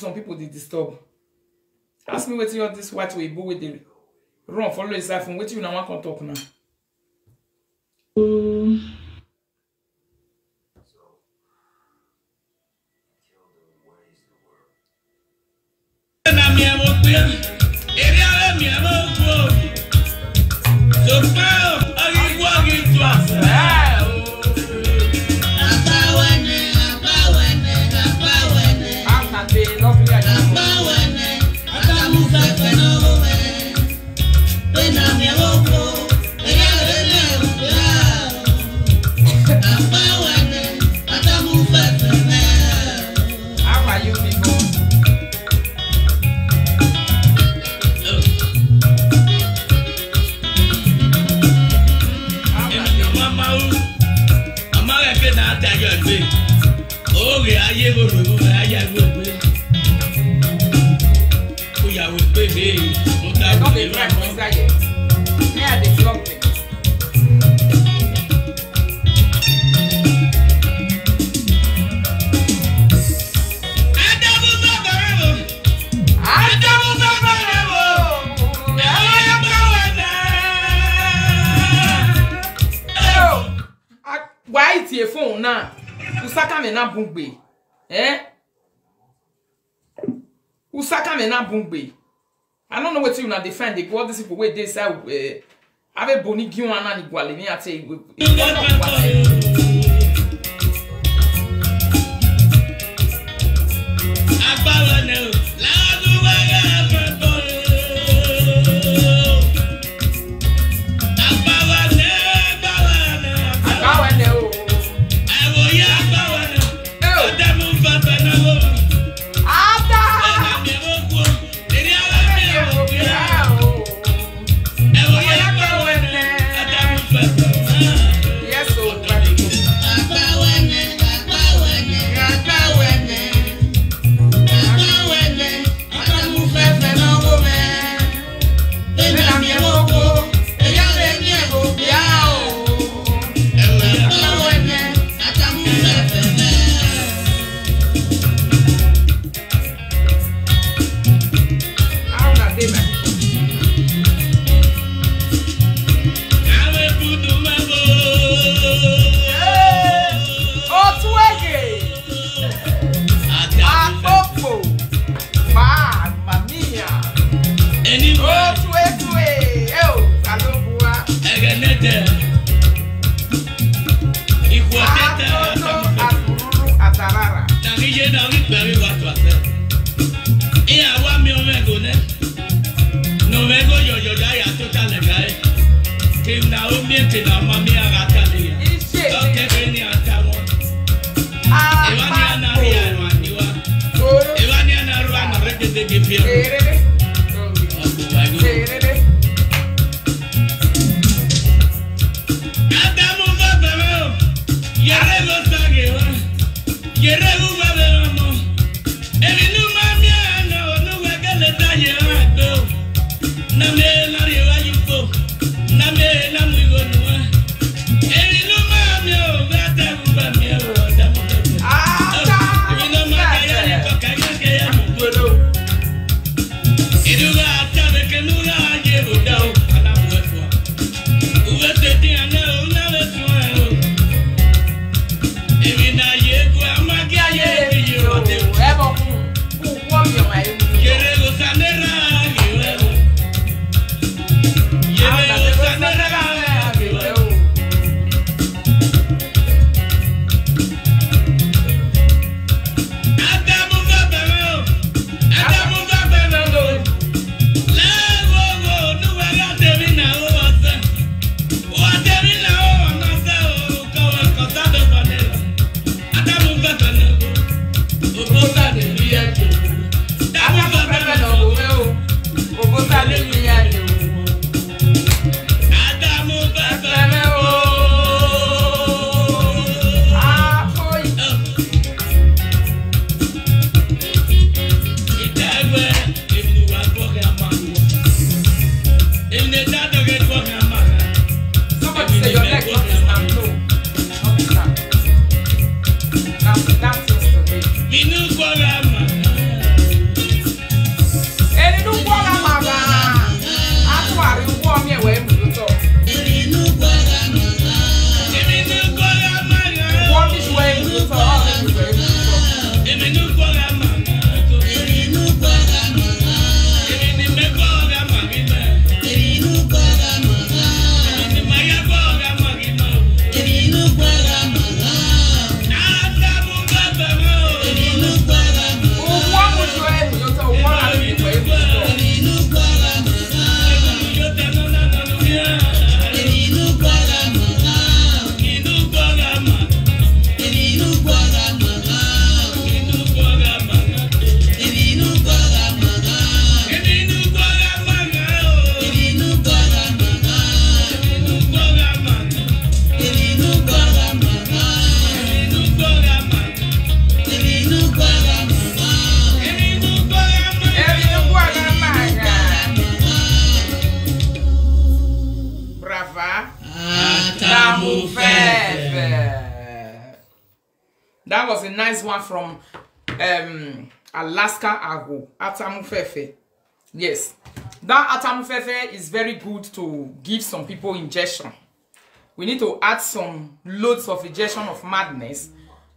Some people they disturb. Ask me what you this white way, but with the run follow his iPhone. What you now want to talk now? Why is your phone now? Usaka me na bungbe. Usaka me na bungbe. I don't know what you na defend it. What this people wait they say ave boni giun ana ni gwale ni ate. Agbára ne o. That was a nice one from Alaska Ago. Atamufefe. Yes. That Atamufefe is very good to give some people injection. We need to add some loads of injection of madness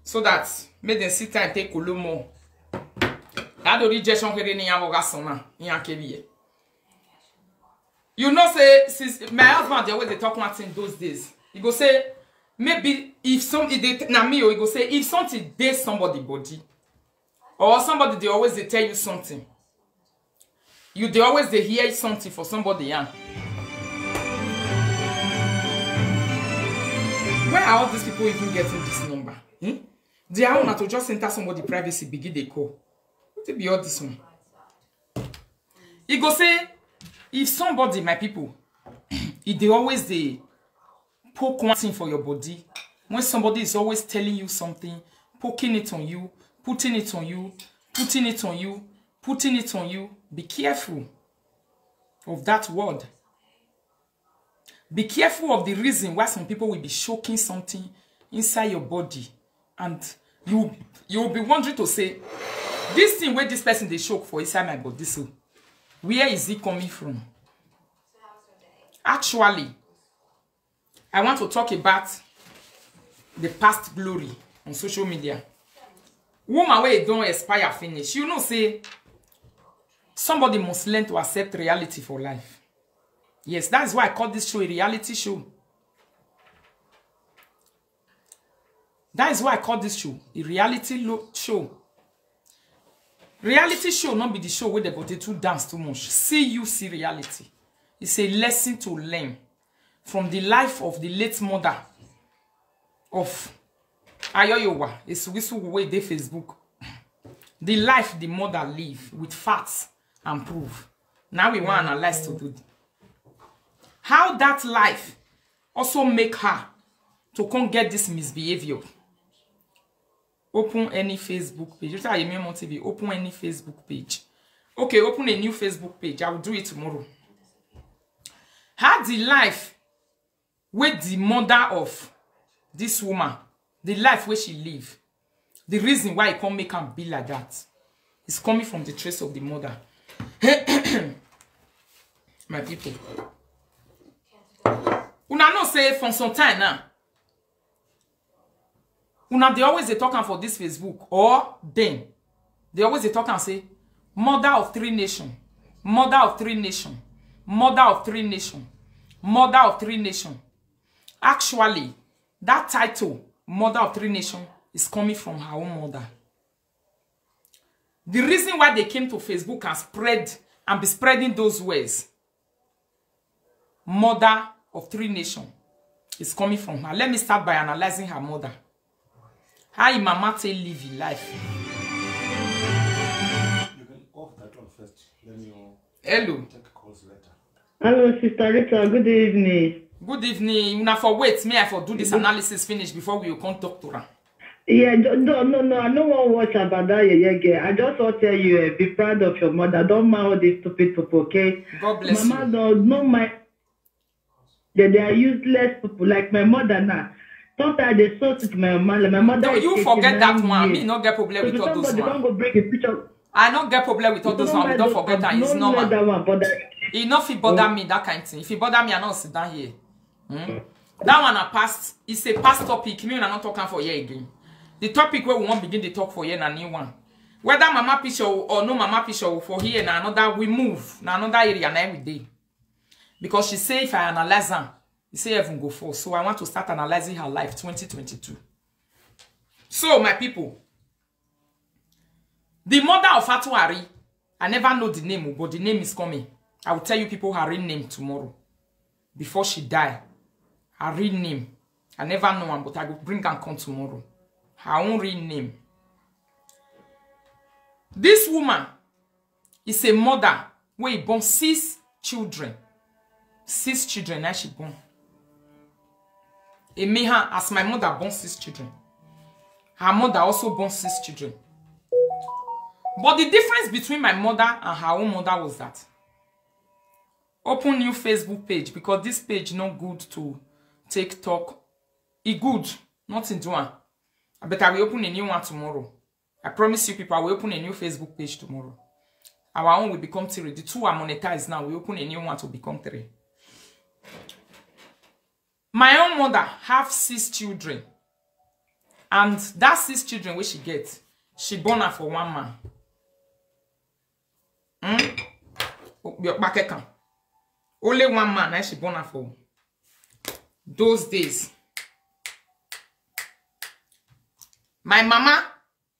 so that make them sit and take a little more. That the rejection you know, say, since my husband, they always talk one thing those days. He go say, maybe if something, he go say, if something dates somebody body, or somebody, they always they tell you something. They always they hear something for somebody, yeah. Where are all these people even getting this number? They are not to just enter somebody privacy, begin they call. What will be all this one? He go say, if somebody, my people, if they always they poke one thing for your body, when somebody is always telling you something, poking it on you, putting it on you, putting it on you, putting it on you, be careful of that word. Be careful of the reason why some people will be choking something inside your body. And you will be wondering to say, this thing where this person they choke for inside my body, so where is it coming from? Actually, I want to talk about the past glory on social media. Woman where it don't expire finish. You know, say, somebody must learn to accept reality for life. Yes, that's why I call this show a reality show. That is why I call this show a reality show. Reality show not be the show where they go to dance too much. See you see reality. It's a lesson to learn from the life of the late mother of Ayoyowa. It's whistle way they Facebook. The life the mother live with facts and proof. Now we want to analyze to do how that life also make her to come get this misbehavior. Open any Facebook page. TV. Open any Facebook page. Okay, open a new Facebook page. I will do it tomorrow. How the life with the mother of this woman, the life where she live, the reason why it can't make her be like that is coming from the trace of the mother. My people. Una no say from some time now. Una they always they talking for this Facebook or then they always they talk and say mother of three nations, mother of three nations, mother of three nations, mother of three nations. Actually, that title, mother of three nations, is coming from her own mother. The reason why they came to Facebook and spread and be spreading those words, mother of three nations, is coming from her. Let me start by analyzing her mother. How your mama tell live your life. You can off that one first. Then you hello. Take calls later. Hello, Sister Rita. Good evening. Good evening. Una for wait, me I for do this analysis finish before we come talk to her. Yeah, no. I don't want to watch about that. Yeah. I just want to tell you, be proud of your mother. Don't mind all these stupid people, okay? God bless Mama, you. don't mind. They are useless people like my mother now. Sometimes they so to my mother. My mother. No, you forget that one. Me not get problem with all those one. Go break a picture. I not get problem with all those one. We don't forget that. It's normal. It not fit bother me that kind of thing. If it bother me, I not sit down here. That one a past. It's a past topic. Me, I'm not talking for here again. The topic where we want begin to talk for here na new one. Whether mama picture or no mama picture for here na another we move na another area na every day. Because she say if I analyze her, you say even go for. So I want to start analyzing her life 2022. So my people, the mother of Fatuari, I never know the name, but the name is coming. I will tell you people her real name tomorrow. Before she die, her real name. I never know one, but I will bring and come tomorrow. Her own real name. This woman is a mother where born 6 children. 6 children now she born. And me her as my mother born 6 children. Her mother also born 6 children. But the difference between my mother and her own mother was that. Open new Facebook page because this page not good to take talk It good. Nothing to one. But I will open a new one tomorrow. I promise you people, I will open a new Facebook page tomorrow. Our own will become 3. The 2 are monetized now. We open a new one to become 3. My own mother have 6 children. And that 6 children where she gets, she born her for 1 man. Only 1 man and she born her for. Those days. My mama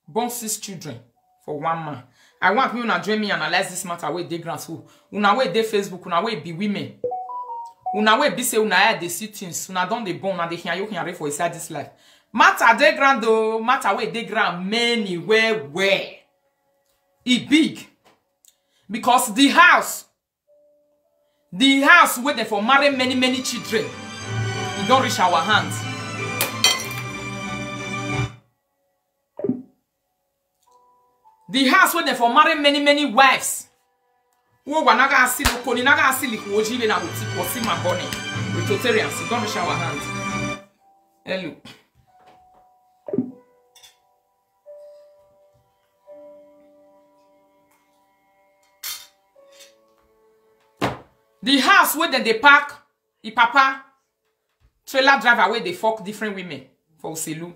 born 6 children for 1 man. I want people to join me analyze this matter where they grant who. Una way they Facebook, una way be women. Una way be say una hear they see things. Una don they born and they hear you can for inside this life. Matter they grand though, matter where they grand many where. It big. Because the house where they for marry many children. It don't reach our hands. The house where they for marry many wives. Wo wanaga asili koni naga asili kuojive na uti kosi mabone. With Totarians, it don't reach our hands. Hello. The house where they park, the papa trailer driver where they fuck different women for Oselu.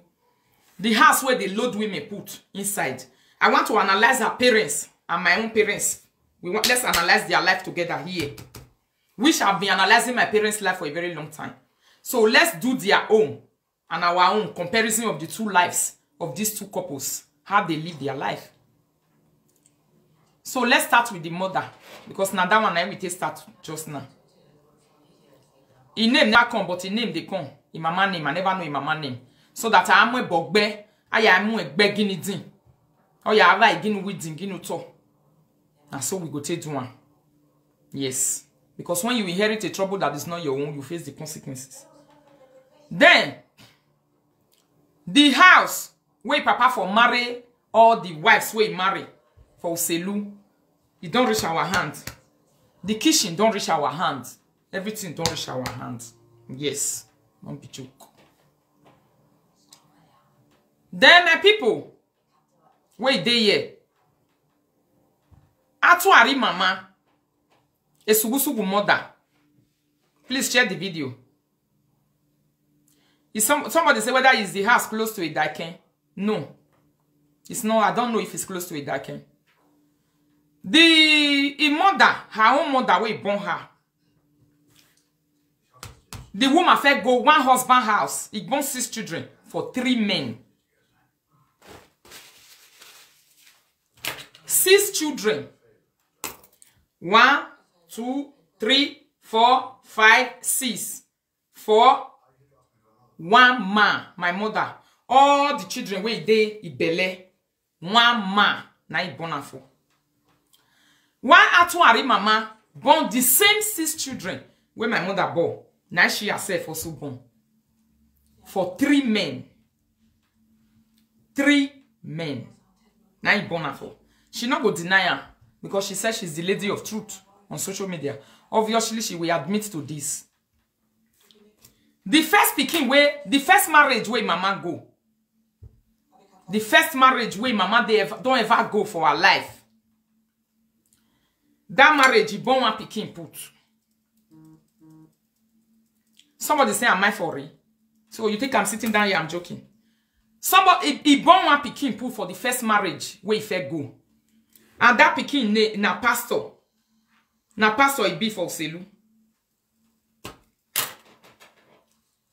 The house where they load women put inside. I want to analyze her parents and my own parents. Let's analyze their life together here. We shall be analyzing my parents' life for a very long time. So let's do their own and our own comparison of the 2 lives of these 2 couples. How they live their life. So let's start with the mother. Because now that one I will start just now. His name never come, but his name they come. His mama name. I never know his mama name. So that I am a bogbe. I am a begging din. Oh yeah, I again with din to. And so we go take one. Yes. Because when you inherit a trouble that is not your own, you face the consequences. Then the house where papa for marry all the wives where he marry for Oselu, it don't reach our hands. The kitchen don't reach our hands. Everything don't reach our hands. Yes. Don't be joke. Then my people, wait they here. Atuari mama. Esugusugu mother. Please share the video. Is somebody say whether is the house close to a Daken? No. It's not. I don't know if it's close to a Daken. The mother, her own mother, we born her. The woman fed go 1 husband house. He born 6 children for 3 men. 6 children. 1, 2, 3, 4, 5, 6. For 1 man, my mother. All the children where they ibele. 1 man, na I born for. One Atuari mama born the same 6 children where my mother born. Now she herself also born. For 3 men. 3 men. Now I born for. She not go deny her because she says she's the lady of truth on social media. Obviously, she will admit to this. The first picking way, the first marriage where mama go. The first marriage where mama don't ever go for her life. That marriage, he born 1 picking put. Somebody say, am I for it? So you think I'm sitting down here, I'm joking. Somebody, he born 1 picking put for the first marriage where he fair go. And that picking na pastor. Na pastor he be for Oselu.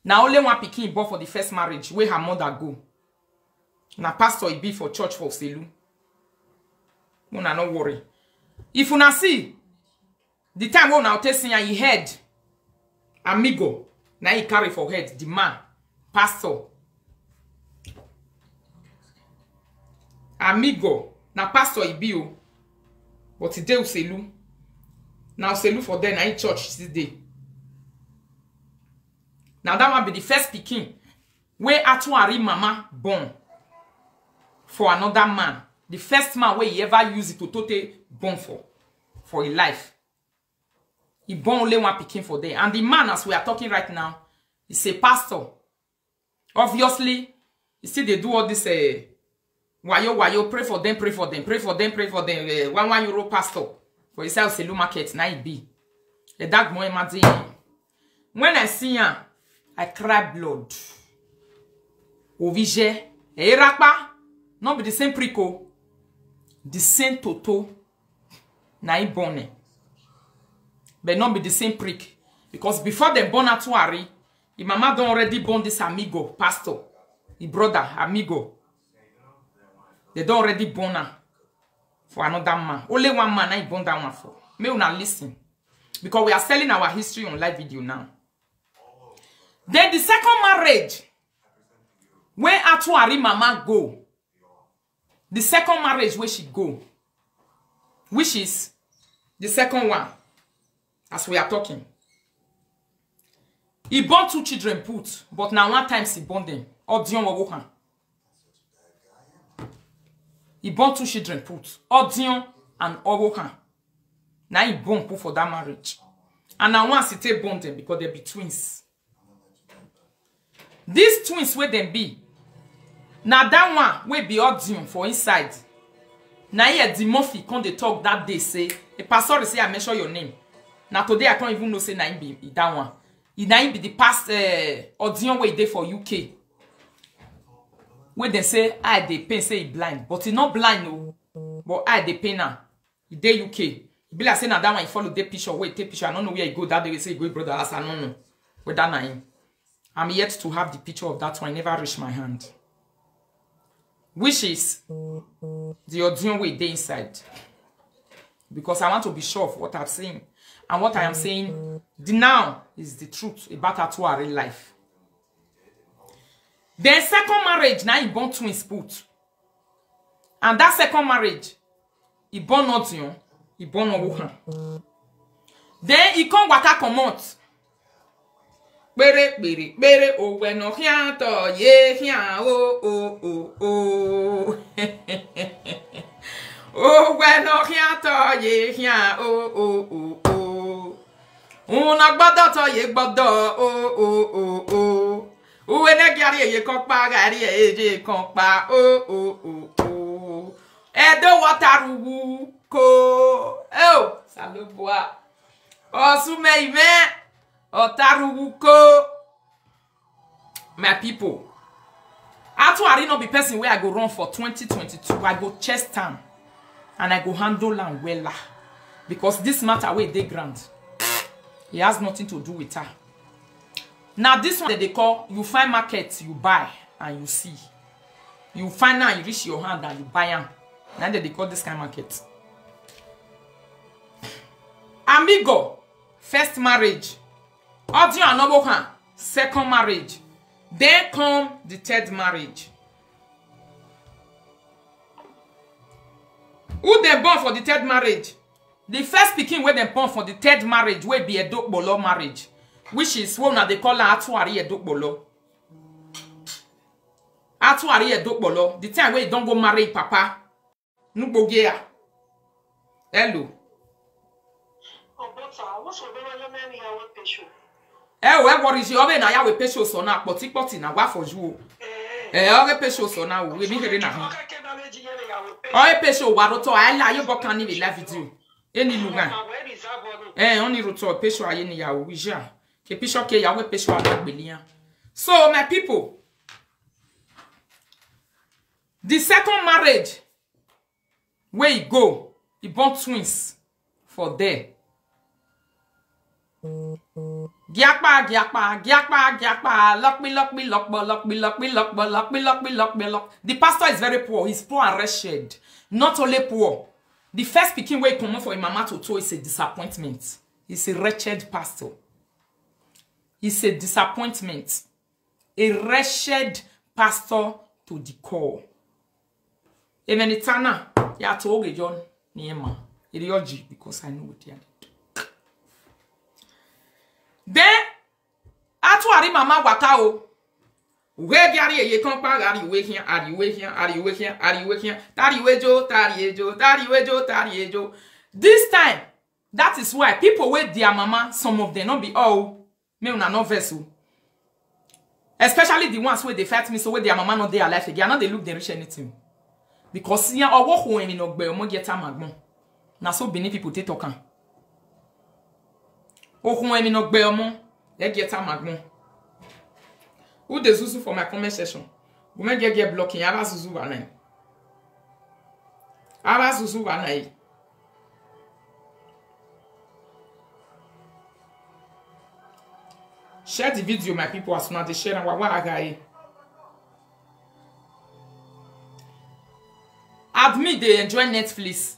Now only 1 picking born for the first marriage where her mother go. Na pastor he be for church for Oselu. Una no worry. If una see the time when now testing he head amigo, now he carry for head the man, pastor. Amigo, na pastor he be o, but he dey Oselu. Now Oselu for them, na in church this day. Now that one be the first pikin where Atuari mama born for another man. The first man where he ever used it to tote born for his life. He born only 1 pikin for there. And the man, as we are talking right now, is a pastor. Obviously, you see they do all this wayo, pray for them. 1 euro pastor for yourself selu market na it be. The dark boy imagine. When I see him, I cry blood. Ovige, Erakpa, not be the same prico, the same toto, na I born. But not be the same prick. Because before they born at Tuari, the mama don't already born this amigo, pastor, the brother, amigo. They don't already born her for another man. Only one man I born that one for. May una listen. Because we are selling our history on live video now. Then the second marriage, where Atuari mama go, the second marriage where she go, which is the second one, as we are talking. He born 2 children put, but now one time he born them. Odion Wawokan. He born 2 children put, Odion and Owokan. Now he born put for that marriage. And now once he take born them because they be twins. These twins where them be. Now that one will be Odion for inside. Now here the Murphy come they talk that day say, a pastor say I mention your name. Now today I can't even know say na him be that one. It na him be the past Odion way there for UK. Where they say I they pain say he blind, but he not blind no. But I they pain now. He dey UK. He be like say now that one he follow the picture. Wait, take picture. I don't know where he go. That day say he go brother ask. I don't know. Where that na him. I'm yet to have the picture of that one. I never reach my hand. Which is the Odion way they inside. Because I want to be sure of what I'm saying. And what I am saying, the now is the truth about Atuari life. Then second marriage, now he born twins put. And that second marriage, he born Odion, he born Owohan. Then he come waka comot. Bere, oh, when no hianto, ye hian, oh. Oh, when no hianto, ye hian, oh. Una gbado ye gbado, oh. Uwe ne gari ye kompa, gari ye kompa, oh. Edo wataru ko, oh, salubwa. Osume ime. Otaruko. My people, Atuari no be person where I go run for 2022. I go chest time and I go handle and wella. Because this matter where they grant, he has nothing to do with her. Now this one that they call, you find market, you buy and you see. You find out, you reach your hand and you buy them. Now that they call this kind of market. Amigo, first marriage. Odion and Owokan, second marriage. Then come the third marriage. Who they born for the third marriage? The first speaking where they born for the third marriage will be a Dokbolo marriage. Which is one that they call Atuari a Dokbolo. Atuari a Dokbolo. The time where you don't go marry papa. Nubogea. Hello. What is your na ya we pesho so na poti na wa for you. O pesho so na we mi here na ho. O pesho wa roto ala yo bokan ni we live video. Eni lugan. Oni roto pesho aye ni ya we ja. Ke pesho ke ya we pesho ala gbelian. So my people, the second marriage where you go, you born twins for there. Giakpa, lock me. The pastor is very poor. He's poor and wretched. Not only poor. The first speaking way come for a mama to is a disappointment. He's a wretched pastor. He's a disappointment. A wretched pastor to the core. Even Itana, ya told John Niema. Ideology, because I know what he had. Then, Atuari mama wakao. Where gari ye kompa gari we here, are you here? Tari wejo. This time, that is why people with their mama, some of them not be all, me una no vessel. Especially Especially the ones where they fight me so where their mama not there alive again. Now they look they reach anything. Because yeah, or walk home in ogbe omo get amagbon. Na so Benin people take talk am. O home in ogbe omo they get amagbon. Who the zuzu for my comment section? Women get blocking. Aba zuzu wanai. Aba zuzu wanai. Share the video, my people, as soon as they share and what I got. Admit they enjoy Netflix.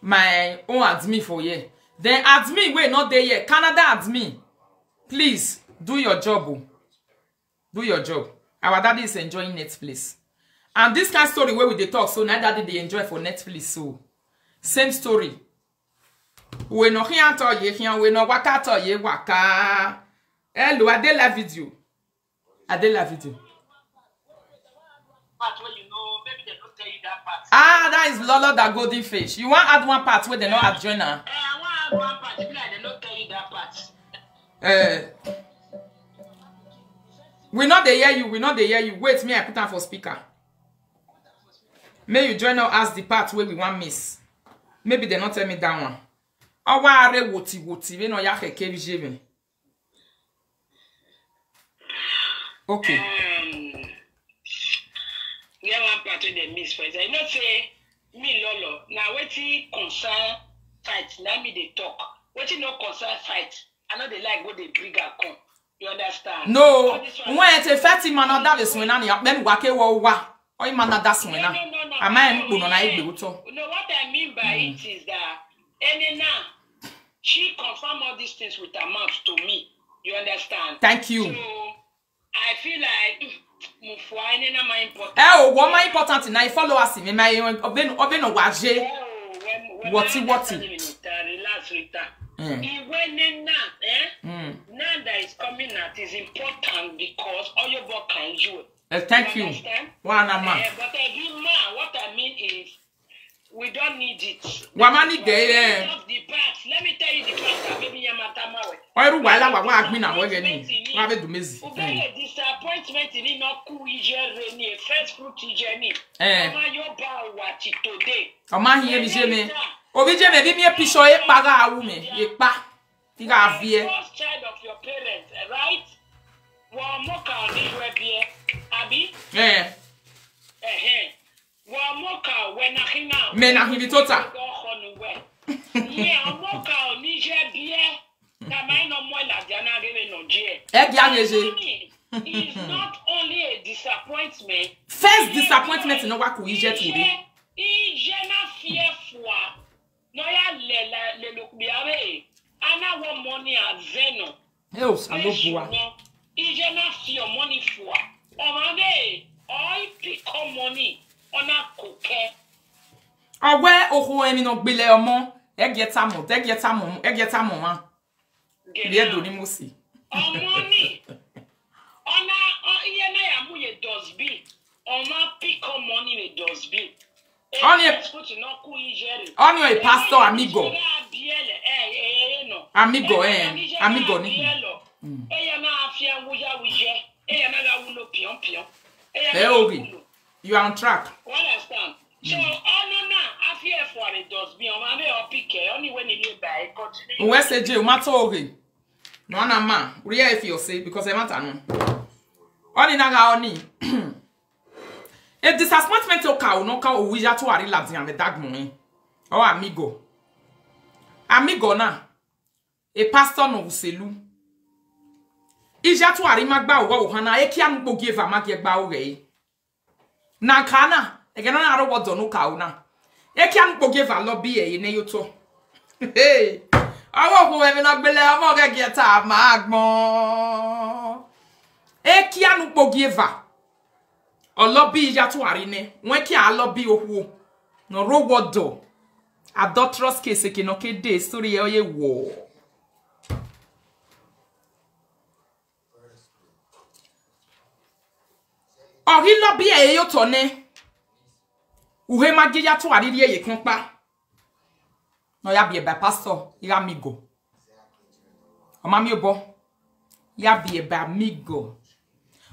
My own admit for you. Then admit we not there yet. Canada admit. Please do your job. Oh. Do your job. Our daddy is enjoying Netflix. And this kind of story where we they talk, so now daddy they enjoy for Netflix. So same story. We no here to ye here, we no waka to ye waka. Hello, I did la video. I did la video. Ah, that is Lolo that golden fish. You want add one part where they not add joiner? I want one part. They not tell you that part. We not they hear you. We not they hear you. Wait, me I put on for speaker. May you join us as the part where we want miss. Maybe they not tell me that one. Oh, why are woti? We no ya ke okay. Yeah, one part of the miss for example. You know, say me Lolo. Now wetin concern fight. Now me they talk. Wetin no concern fight. I know they like what they bring a come. You understand? No. When it's a fatty man or that is when I then wake wa. Or man that's when I. Am I no na ibe uto? No, what I mean by it is that any now she confirm all these things with her mouth to me. You understand? Thank you. So I feel like oh, what my important now follow us in my oben waje. What? Relax, Rita. When now that is coming out is important because all your work can do. Thank you. One man. But what I mean is we don't need it. Wamani there. Let me tell you the fact maybe you matamawe. Oiru wala wa admin we gani. Wa be do mezi. Disappointment in not cool ije ni first fruit ije ni. Oma yo ba wati today. Oma hiye bi je me. Obi je me bi mi episode e paga awu me. E pa. Ti ga vie. First child of your parents, right? Wa moka ni we bie. Abi? Wa moka we na hina. Me na hina tota. Yeah, moka ni je bie. Na mai no mo la dia na rewe no je. E dia nyeje. It's not only a disappointment. First disappointment no wa ku ije today. Ije na fiefwa. No ya le lokbiare. Ana wo money azeno. Oh, salobua. Ije na fio money for. Omade, oi pick money. Ona koke. Awe oho emi no gbele omo. E geta mo ma. Ye do ni mo si. Money. Ona iye na ya mu ye does be. Ona pick money we does be. Only a pastor amigo. Amigo ni. You are on track. Understand? So, I fear for it does be on my pick only when it by continue. Where say Jay, matter okay. No na ma, we if you say because I matter no. Only naga oni. A disappointment oka no ka owija to ari labs and the dag money. Oh amigo. Amigo na. A pastor no uselu. Ija to ari magba owo hana e kia npo give amage gba oge. Na kana, e gena na ro wodo no ka una. E kia npo give lobby e ne yoto. Hey. Awo ko e na gbele amo ge geta magbon. E kia npo give Olobi ija to arine, when ki alobi ohu, no ro wodo, adulterous case ke no ke de story ye wo. Ori lobi e yo to ne, uhe magi ya to arire ye konpa. No ya bi e ba pastor, ya amigo. O mami obo, ya bi e ba amigo.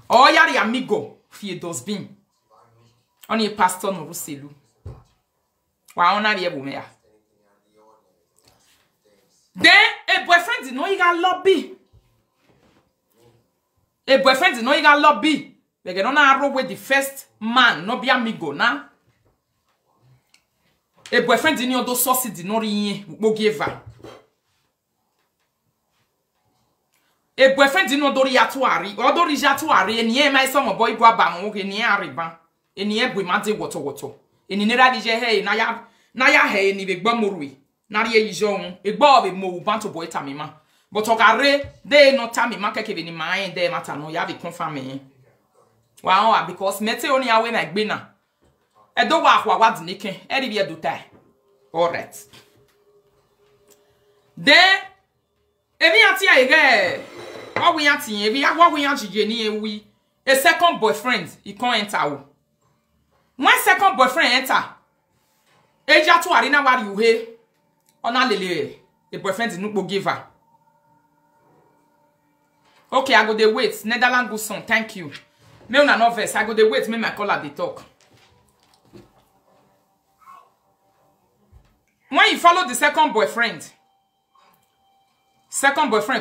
O yari amigo fie dosbin. On est pasteur no ruselu. Wa on a bien boumé ya. Then a boyfriend di no you got lobby. A boyfriend di no you got lobby. They get on a row with the first man no be amigo na. A boyfriend di no do sauce di no rien mo give. A boyfriend di no do ri atuari o do ri jatuari eni e mai so mo boy bo aba mo ke ni ariba eni e bu ma de woto eni ne ra di je he na ya he ni be gba morui na ri e jon e gba be mo ban to boy tamima but o kare de no tamima keke be ni mai de mata no ya be confirm me wa because mete oni awe na gbe na e do wa kwa wa di nike e ri bi e do tai all right then ebi ati aige what we ati ebi what we ati je ni ewi a second boyfriend he can't enter o when second boyfriend enter eja to arena wari uhe ona lele the boyfriend no go give her. Okay, I go dey wait. Netherlands good son, thank you. Me una no verse, I go dey wait, me my caller dey talk. When you follow the second boyfriend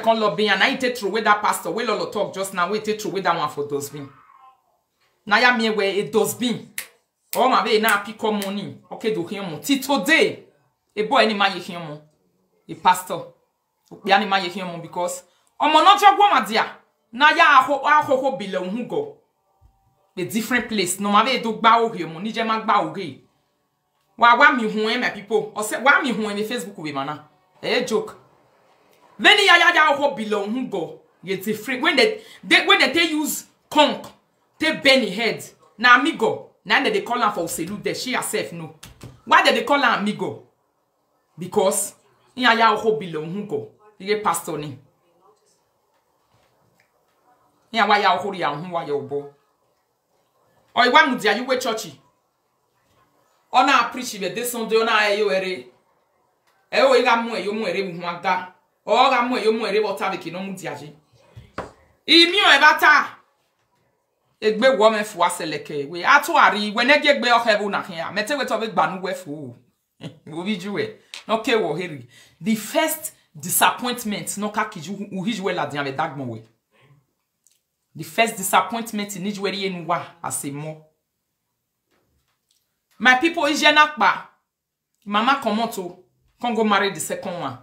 can't love me and I take through with that pastor. We lolo talk just now. We take through with that one for dosbin. Now ya me where it dosbin. Oh my baby now pick up money. Okay, do him. Ti today. A boy any man him. A pastor. Be any man him because omo no jogwo ma dia. Na ya aho bile hu go. A different place. No ma be do gba o him. Ni je ma gba o ge. Wa mi hu my people. O say wa mi hu me Facebook we mana. Eh joke. Then ya ho belong who go. Get different when they use conk, they Benny head. Na amigo. Now they call her for Uselu there. She herself no. Why did they call her amigo? Because ya ho belong who go. You get pastor ni. Ya wa ya ho ya hu wa ya obo. O iwa mudia you we churchy. Ona preach be this Sunday ona ayo ere. E o iga mu e yo mu ere mu aga. Oga mu yo mu ere bota be kino mu diaje. Imi o e bata. Egbe wo me fu aseleke we atuari we ne gegbe o hebu na hia. Mete we to be gbanu we fu. Wo bi juwe. No ke wo heri. The first disappointment no ka kiju uhijwe la dian be dagmo we. The first disappointment in Nijweri enwa asemo. My people is jenakba. Mama comment to Congo marry the second one.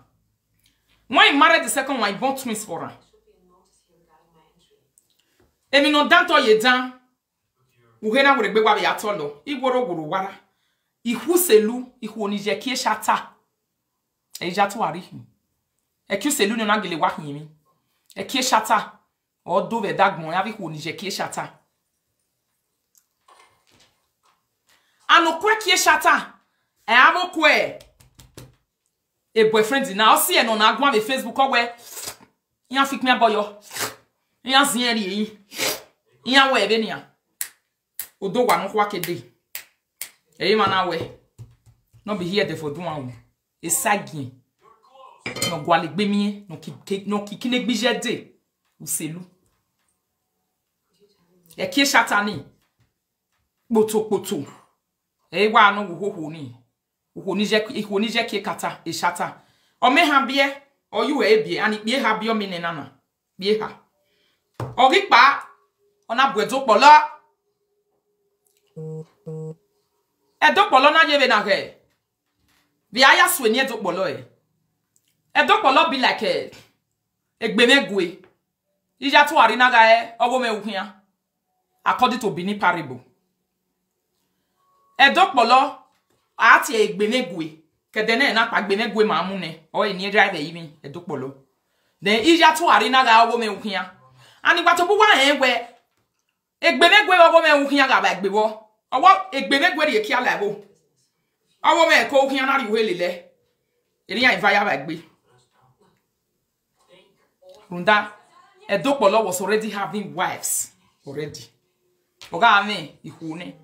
When he married the second one, he born twins for her. Emi no danto ye dan. Uhena wure gbe wa be atolo. Igworo gwuru wara. Ihu selu, ihu onije kie shata. Eja to ari. Eku selu no na gele wa himi. Ekie shata. Odo ve dagmon ya ihu onije kie shata. Ano kwe kie shata. E amo kwe. A boyfriend now see no na gwa me Facebook owe. Yan fik me aboyo. Yan zien ri. Yan we be nia. Odo wa no kwa kede. E ma na we. No be here there for do one. E sagin. No gwa le gbe mi no ki ne gbije de. Uselu. E ki shatani. Poto. E wa no wo ni. Ihoni je ke kata e shata. O me ha bie, o yu e bie, ani bie ha bie o me nana. Bie ha. O ri pa, ona bwedo polo. E do polo na je ve na ke. Bi aya sweni e do polo e. E do polo be like egbemegwe. Ija to ari na ga e, owo me wuhia. According to Bini Parable. E do polo ati egbenegwe kedene na pa gbenegwe mamune o eni driver even edopolo then ija to arena ga owo me wuhia ani gba to buwa enwe egbenegwe owo me wuhia ga ba egbewo owo egbenegwe ri kia labo owo me ko wuhia na ri welele eri ya invite ba egbe runda edopolo was already having wives already oga ame ihune.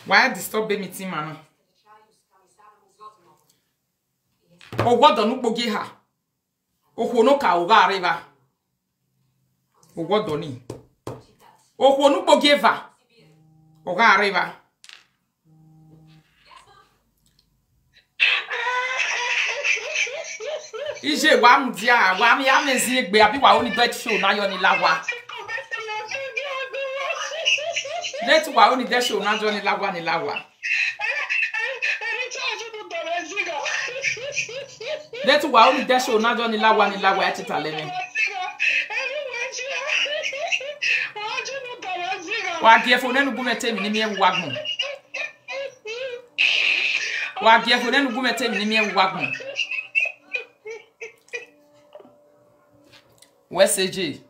Why disturb the meeting, man? O what don't bogi ha? O hono ka o ga river. O godoni. O kwonu pogeva. O ga arriva. Ije wa mudia wa mi amezi egbe abi wa oni bet show na yo ni lawa. Let wa oni de show na jo ni lawa ni lawa. Let wa oni de show na jo ni lawa ya titale mi. Wa gie fo nenu gumete mi ni mi wagun. Wa gie fo nenu gumete mi ni mi wagun. Weseje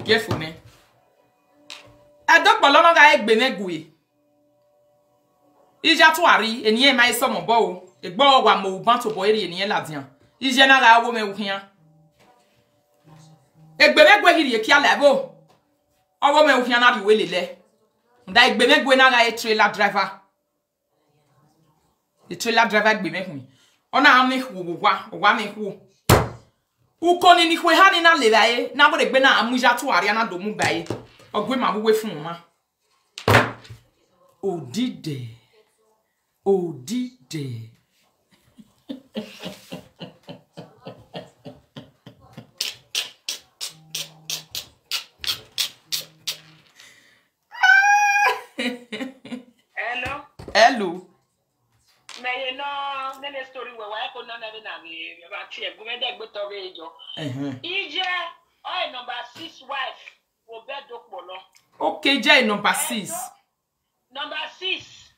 gie fo me. Adokpolo no ga egbe megui. Ija to ari eniye mai so mo bo o. Egbo wa mo ban to bo eri eniye ladian. Ije na ga wo me wuhian. Egbe megwe hiri ki ala bo. Owo me wuhian na bi welele. Nda egbe megwe na ga trailer driver. The trailer driver egbe megui. Ona ami hu wa me hu. Ukoni ni kwe hani na lebaye na bo egbe na amuja to ari na do mu baye. Ogwe ma wo fun ma. Odide. Hello. Me no nene story we wa ko na na me ba tie gumede gbe to be jo. Ije number 6 wife Obedo Polo. Okay, Jay number 6. Number 6.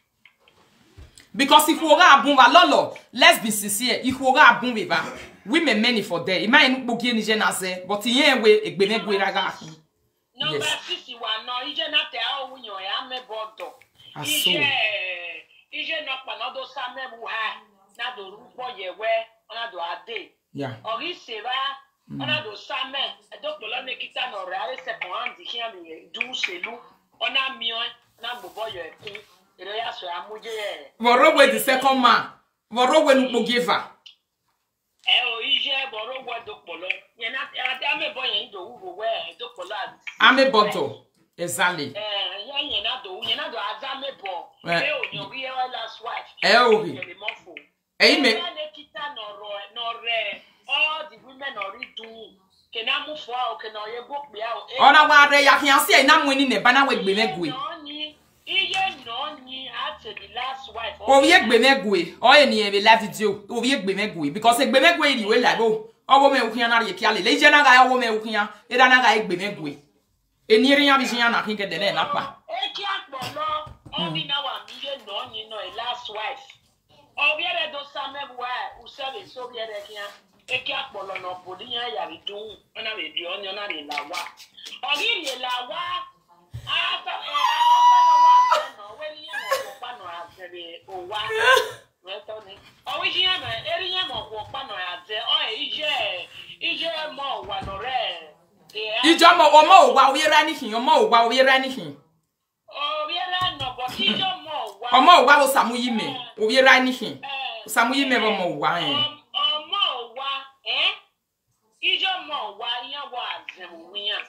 Because if we are abumba lolo, let's be sincere. If we are abumba, women many for there. It might not be any genaze, but in way a benegwe raga. Number 6 you are no, ije na te a wunyo ya me bodo. Ije no panado same buha na do rupo yewe ona do ade. Yeah. Ori sera ona do same Edokpolo ne kita no reale se pon di hia mi du selu ona mio na gbobo yo ekun ere ya so amuje e. Borrow the second man. Borrow when you give her. O ije borrow Edokpolo. Ye na ade boy yin do wo we Edokpolo ame bodo. Exactly. Ye na do azame bo. E o nyo ri e last wife. Amen. Ne kita no re all the women are doing. Can I move forward? Can I go out? Ona wa re ya kian se na mwini ne bana we gbe megwe. Iye no ni at the last wife. O ye gbe megwe. O ye ni e live video. O ye gbe megwe because e gbe megwe ri we live o. Owo me ukian na re ki ale. Le je na ga owo me ukian. E da na ga gbe megwe. E ni ri yan bi jian na kin ke de le na pa. E ki apolo. Only now am iye no ni no last wife. O bi re do samewa u sebe so bi re kian. Eke akpolo no bodi yan ya ridun ona we bi onyo na le lawa ori le lawa ata no we ni mo pa no azere owa we to ni o wi yan na eri yan mo pa no aze o ije mo wa no re ijo mo o mo wa wi ra ni hin o mo wa wi ra ni hin o wi ra no bo ijo mo wa o mo wa o samu yime o wi ra ni hin samu yime bo mo wa Ijo mo wa yan wa azemu wiyan.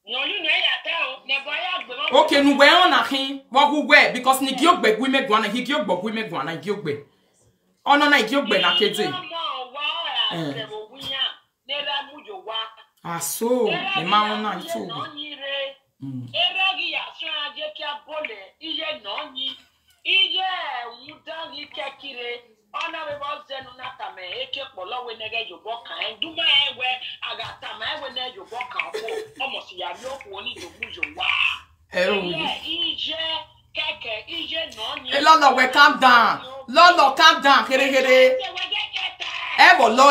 Yonlu na ya ta o, ne boya gbe mo. Okay, nu we on akin, wo gu we because ni gi ogbe gwi me gwan na gi ogbo gwi me gwan na gi ogbe. Ono na gi ogbe na keje. Mo wa azemu wiyan, ne ra mujo wa. Aso, e ma won na itu. Era gi ya so aje ki abole, iye no ni. Iye mudan gi kekire. Ona we boss zenu na tame eke polo we nege jobo kan duma ewe aga tama ewe ne jobo kan ko almost ya bi oku oni jobu jo wa ije keke ije no ni lolo we calm down kere e bo lo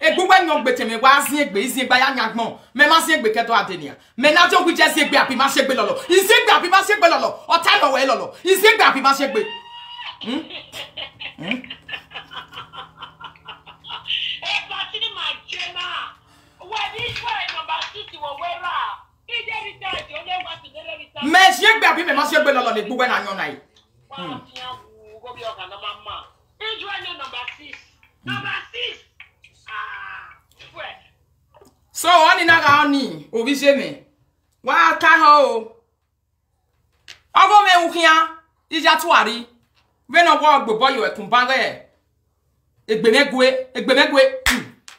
e gbugbe nyon gbe temi wa zin egbe izin egba ya nyagbon me ma zin egbe keto adenia me na jo guje zin egbe api ma segbe lolo izin egbe api ma segbe lolo o ta lo we lolo izin egbe api ma segbe me je gbe abi me ma se gbe lolo le gbugbe na yan na yi so oni na ga oni obije me wa ka ho ogo me ukia ija tuari we no go gbogbo yo ekunbanre egbemegwe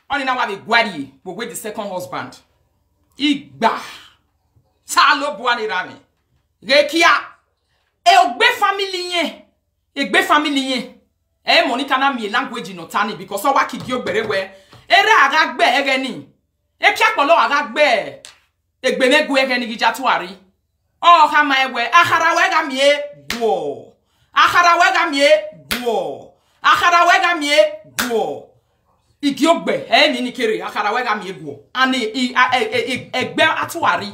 oni na wa be gwari gbogbo the second husband igba sa lo buani rami rekia ogbe family yen Monica na mi language no tani because o wa kigi ogbere we ere aga gbe ege ni e ki apolo aga gbe egbemegwe ege ni gija tuari o ha ma ewe akhara we ga mie guo igi ogbe mi ni kere akhara we ga mie guo ani egbe atuari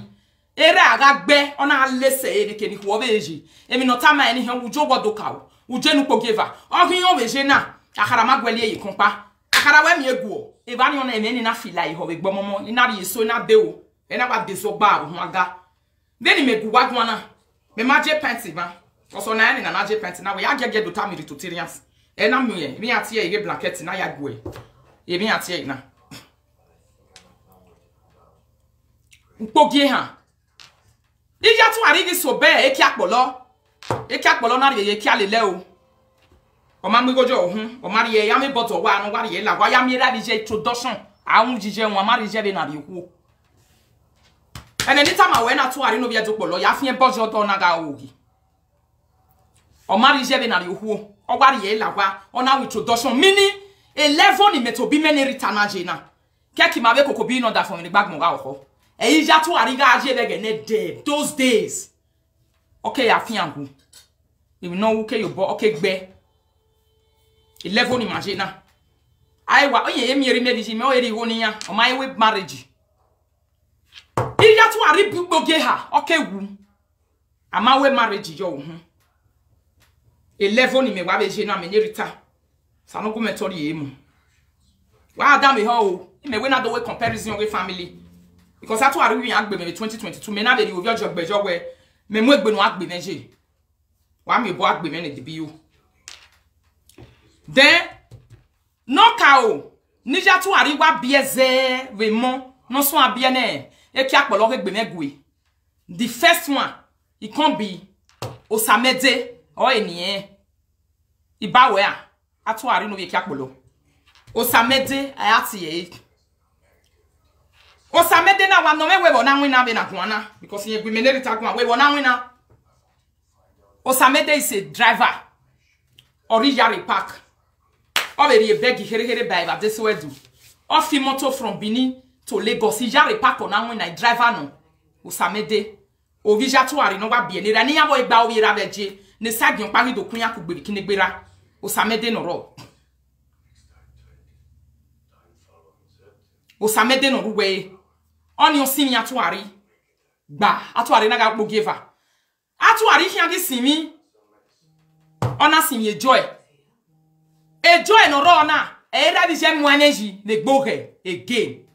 ere aga gbe ona lese ni keni wo beji emi no tama eni hen wujo wodoka ujenu pogeva ohin o weje na akhara magwele yi kunpa akhara we mi eguo e ba ni ona emi na fila yi ho we gbomomo ina ri so na beo e na ba beso ba ho aga then me guwa gwana me maje penti ba oso na ni na maje penti na we agege do tamiri to terians e na mi e mi atie e blanket na ya gwe e mi atie na upogie ha ija tu ari gi so be e ki apolo na ri ye ki alele o ma mi gojo ohun o ma ri ye ya mi boto wa anu wa ri ye la wa ya mi ra ri je introduction awun jije won ma ri je be na ri ku and anytime I went out to Arino via Jopolo, Yafia Bojo Donaga Ogi. O Marije Benari who, or Warie Lawa, on our introduction, mini 11 in Metobi many Ritanajena. Kaki Mabeko Kobino da from the Bagmogaho. E Ija to Ariga Jebegene day, those days. Okay, Afiangu. You know, okay, you bought okay, be 11 imagina. I wa ye mi remedy me o eri wonia o my way marriage. Ija tu ari bugoge ha okay wu. Ama we marriage yo hu. 11 ni me wa be je na me nyerita. Sanogo metori emu. Wa adam me ho me we na do we comparison with family. Because atu ari wi agbe me 2022 me na be di obi ojogbejo we me mu egbe no agbe meje. Wa me bo agbe me na de bi yo. Then no kao nija tu ari wa bieze vraiment non so abiene e ki apolo regbe megwe. The first one it can be Osamede or eniye ibawe a atu ari no ye ki apolo Osamede ayati ye Osamede na wa no me we na wina be na kwana because ye gbe meneri takwa we na wina. Osamede is a driver Orijari Park. Already begi here by that this way do. Off motor from Benin to Lagos. Ijari Park on when I driver no. Osamede. Ovija to ari no wa bi ni rani ya boy gba owi ra beje. Ne sagi on pari do kunya ku gberi kinegbera. Osamede no ro. Osamede no ruwe. Oni on simi atu ari. Gba atu ari na ga gbo giver. Atu ari hian gi simi. Ona simi joy. E joy no rona e rabi je mu energy le gboge again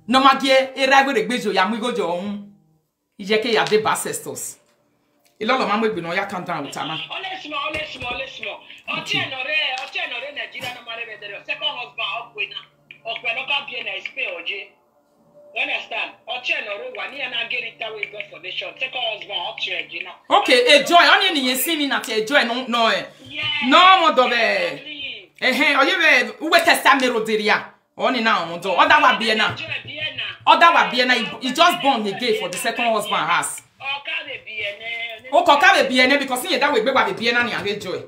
no magie e rabi re gbejo ya mu gojo ohun ije ke ya de ancestors ilolo ma mu egbe no ya count down with ana Olesimo oti enore Nigeria no mare be there second husband okwe no ka bie na spe oje you understand oti enore wani na gerita we go for nation second husband oti ejina. Okay, a joy only ni yesimi na te joy no no mo do be oye be we testamero diria oni na mo do oda wa bie na he just born again for the second husband house o ko ka be bie ne because he that we gbe wa be bie na ni ave joy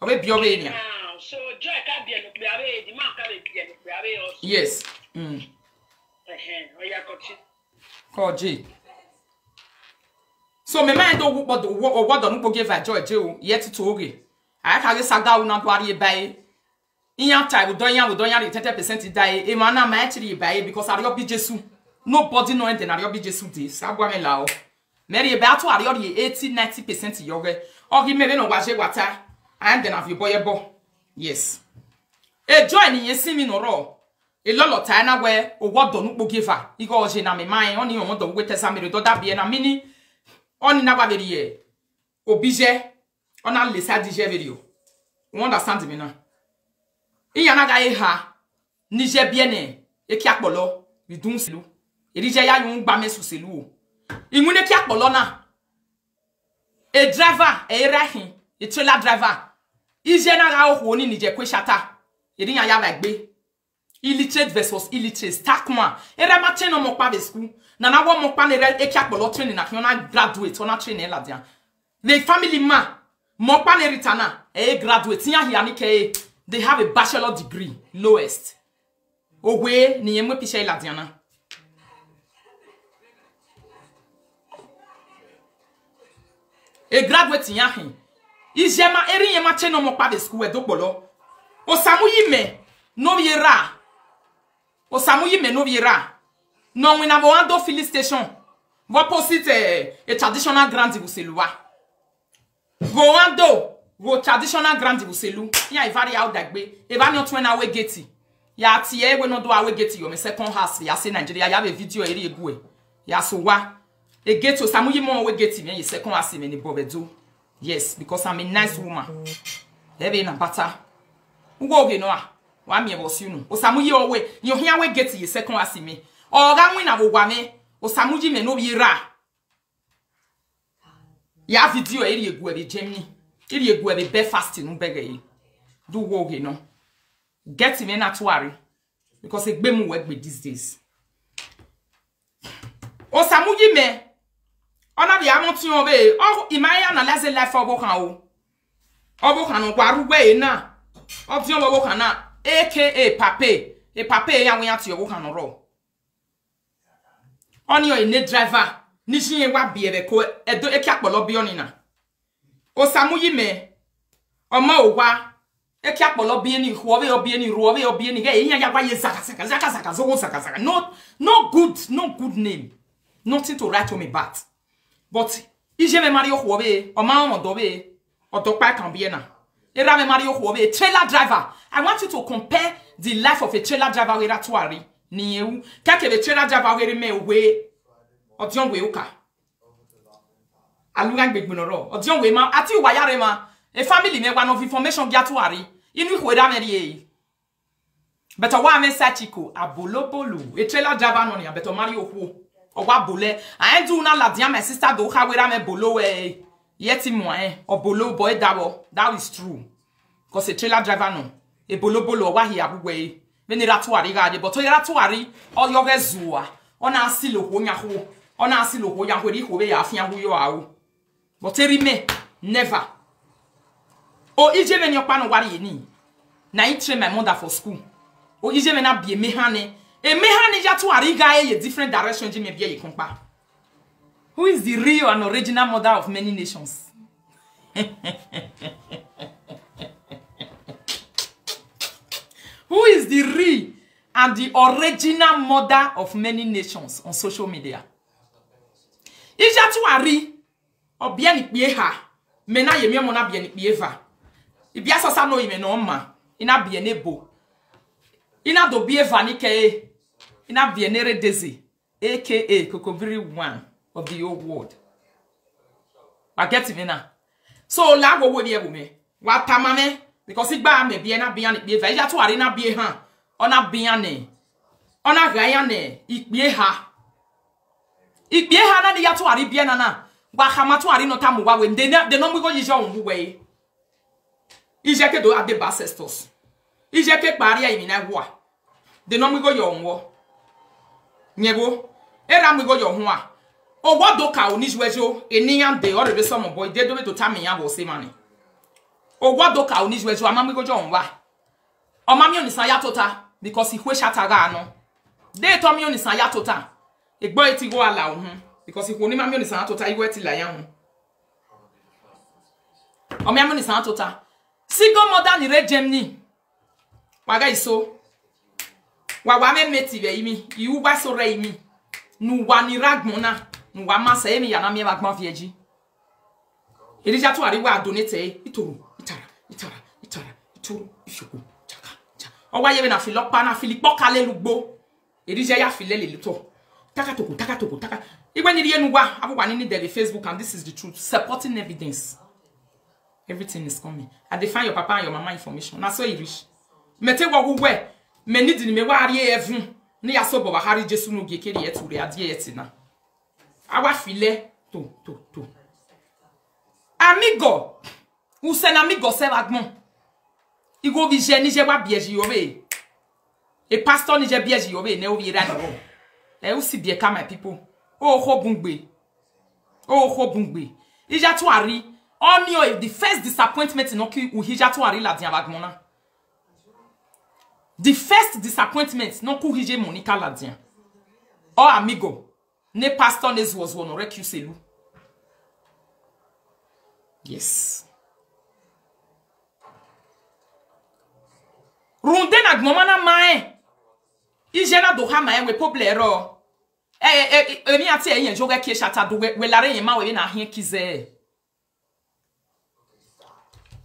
o be bie o be ni so joy ka bie no pe ave di man ka be bie no pe ave also yes oya ko J. So me man do what don't go give a joy Joe yet to oge. I can get saga una gwari by in your time we don't ya 30% die e mana ma actually by because are your Jesu nobody know anything are your Jesu this agwa me lao Mary about to are your 80-90% yoge or he me no waje water and then have you boy yes e joy ni yesimi no ro e lolo ta na we o what don't go give her e go je na me mind oni o do we tesa me do da bie na mini on na ba veriye obije on a lesa dije video you understand me na iya na ga e ha nije bie ne e ki apolo we dun selu. Erije ya yun gba me su selu o. Inwune ki akpolo na. A driver, a rahin, a trailer driver. Ije na ga o ni nije kwe shata. Erinya ya bagbe. Illiterate versus illiterate. Stakma. Era matin no mokpa be school. Nana wo mokpa ne re eki akpolo training na kiona graduate ona training la dia. The family man mokpa ne ritana graduate nya hia ni ke they have a bachelor degree lowest. Owe ni yemwe pisha la dia na. A graduate nya hin. Ijema eri yema che no mokpa be school e dokpolo. Osamu yime no yera. Osamu yime no yera. Non we na bo ando filling station. Wo posit a traditional grand ibuselua. Go ando go traditional grand ibuselu. Ya ivari out dagbe. E ba ni otwen awe geti. Ya tie we no do awe geti yo me second house ya say Nigeria ya be video eri egu e. Ya so wa e geti Osamu yime awe geti me second house me ni bobedo. Yes, because I'm a nice woman. Ebe na bata. Ugo ge no a. Wa mi e bo si unu. Osamu yi owe. Yo hia we geti ye second house me. Oga nwi na bo gwa me. Osamu ji me no bi ra. Ya video eri egu e Germany. Eri egu e Belfast no bega yi. Do wo ge no. Get me na tuari. Because egbe mu work with these days. Osamu ji me ona bi amonti obe o imaya na laze life obo kan o. Obo kan no gwaru gbe na. Option obo kan na aka pape. E pape ya wen ati obo kan no ro. Oni o ine driver ni shin wa bi ebe ko edo eki akpolo bi oni na. Osamu yime oma owa eki akpolo bi ni ho obe obi ni ro obe obi ni ge yin ya gwa ye zaka zo zaka. No good name. Nothing to write home about. But ije me Mario Huobe, or Mama Dobe, or Dokpa Cambiena. Era me Mario Huobe, trailer driver. I want you to compare the life of a trailer driver with Atuari. Ni eu, kake the trailer driver with me we, or John Weuka. Alugang big bunoro, or John Wema, ati wayarema, a family me one of information Gatuari, in which we damn. But a woman Sachiko, a bolobolu, a trailer driver on ya, but Mario Huo. Owa bole I do na la dia my sister do ha we me bolo yeti mo o bolo boy that is true because a trailer driver no e bolo wa hi abugwe me ni ratuari ga de but o ratuari o yo gezuwa ona asilo ho nya ho ona asilo ho nya ho ri ho be ya afia ho yo awo but eri me never o ije me ni opa no wari ni na I train my mother for school o ije me na bie me hane. A mehani jatu ariga a different direction jime bia ye kompa. Who is the real and original mother of many nations? Who is the real and the original mother of many nations on social media? Ijatu ari obia ni pie ha. Mena ye mi mo na bia ni pie va. Ibia sosa no ime no ma. Ina bia nebo. Ina do bie va ni ke ina bienere Daisy, aka Kokobiri one of the old world. I get me now. So la go we be me. Wa tamame because igba me be na bian be veja to ari na bie ha. Ona biane. Ona gaya ne ikbie ha. Ikbie ha na de ya to ari bie na na. Wa hama to ari no tamu wa we de no mo go yija on we. Ije ke do ade basestos. Ije ke pari ya imi na wa. De no mo go yo onwo. Nyebo era mwigo yo ho a owodo ka onijwejo eniyan de orebe some boy de do me to tame ya bo se mani owodo ka onijwejo amamwigo jo onwa omami onisa ya tota because ihwe shataga no de to mi onisa ya tota egbo eti go ala ohun because ihwe oni mami onisa ya tota iwe ti la ya hun omami onisa ya tota single mother ni re Germany waga iso wa me metive imi iwu ba so re imi nu wa ni ragmona nu wa masa emi ya na me magma vieji elija to ari wa donate itoru ituru ifoko chaka o wa ye me na filopa na filipo kale lugbo elija ya filele lito taka igwe ni rie nu wa abugwa ni the Facebook and this is the truth supporting evidence everything is coming I define your papa and your mama information na so e reach mete wo we me need ni me wa ari evun Ni ya so boba hari Jesu no gekeri yetu re adie yetina. Awa file to. Amigo. Ou sen amigo se vagmon. Igo vi je ni je wa bieji yobe. E pastor ni je bieji yobe ne o vi ra no. E o si bie ka my people. O ho bungbe. Ija to ari. On your the first disappointment in Oki u hija to ari la dian vagmona. The first disappointment non ku hije Monica la dian. Oh amigo. Ne pastor ne was one recuse lu. Yes. Runde na gmoma na mae. Ijena do ha mae we poblero. Mi ati e yen joge ki shata do we lare yen ma we na ahien kize.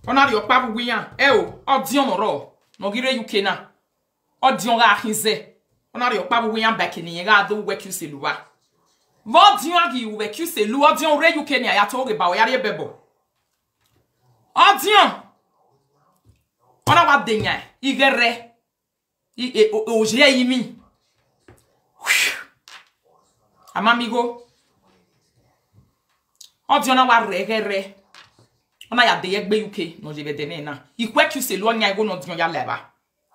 Onari opabu wiyan. O odion ro. No gire UK na. Odion ga ahinze. Onari opabu wiyan back ni yen ga do we ki se luwa. Vodion agi we ki se lu odion re UK ni aya to ge ba we yare bebo. Odion. Ona wa denya. Igere. Oje yimi. Amamigo. Odion na wa regere. Ona ya de yegbe UK no je vedene na. Ikwe ki se lu nya go no dion ya leba.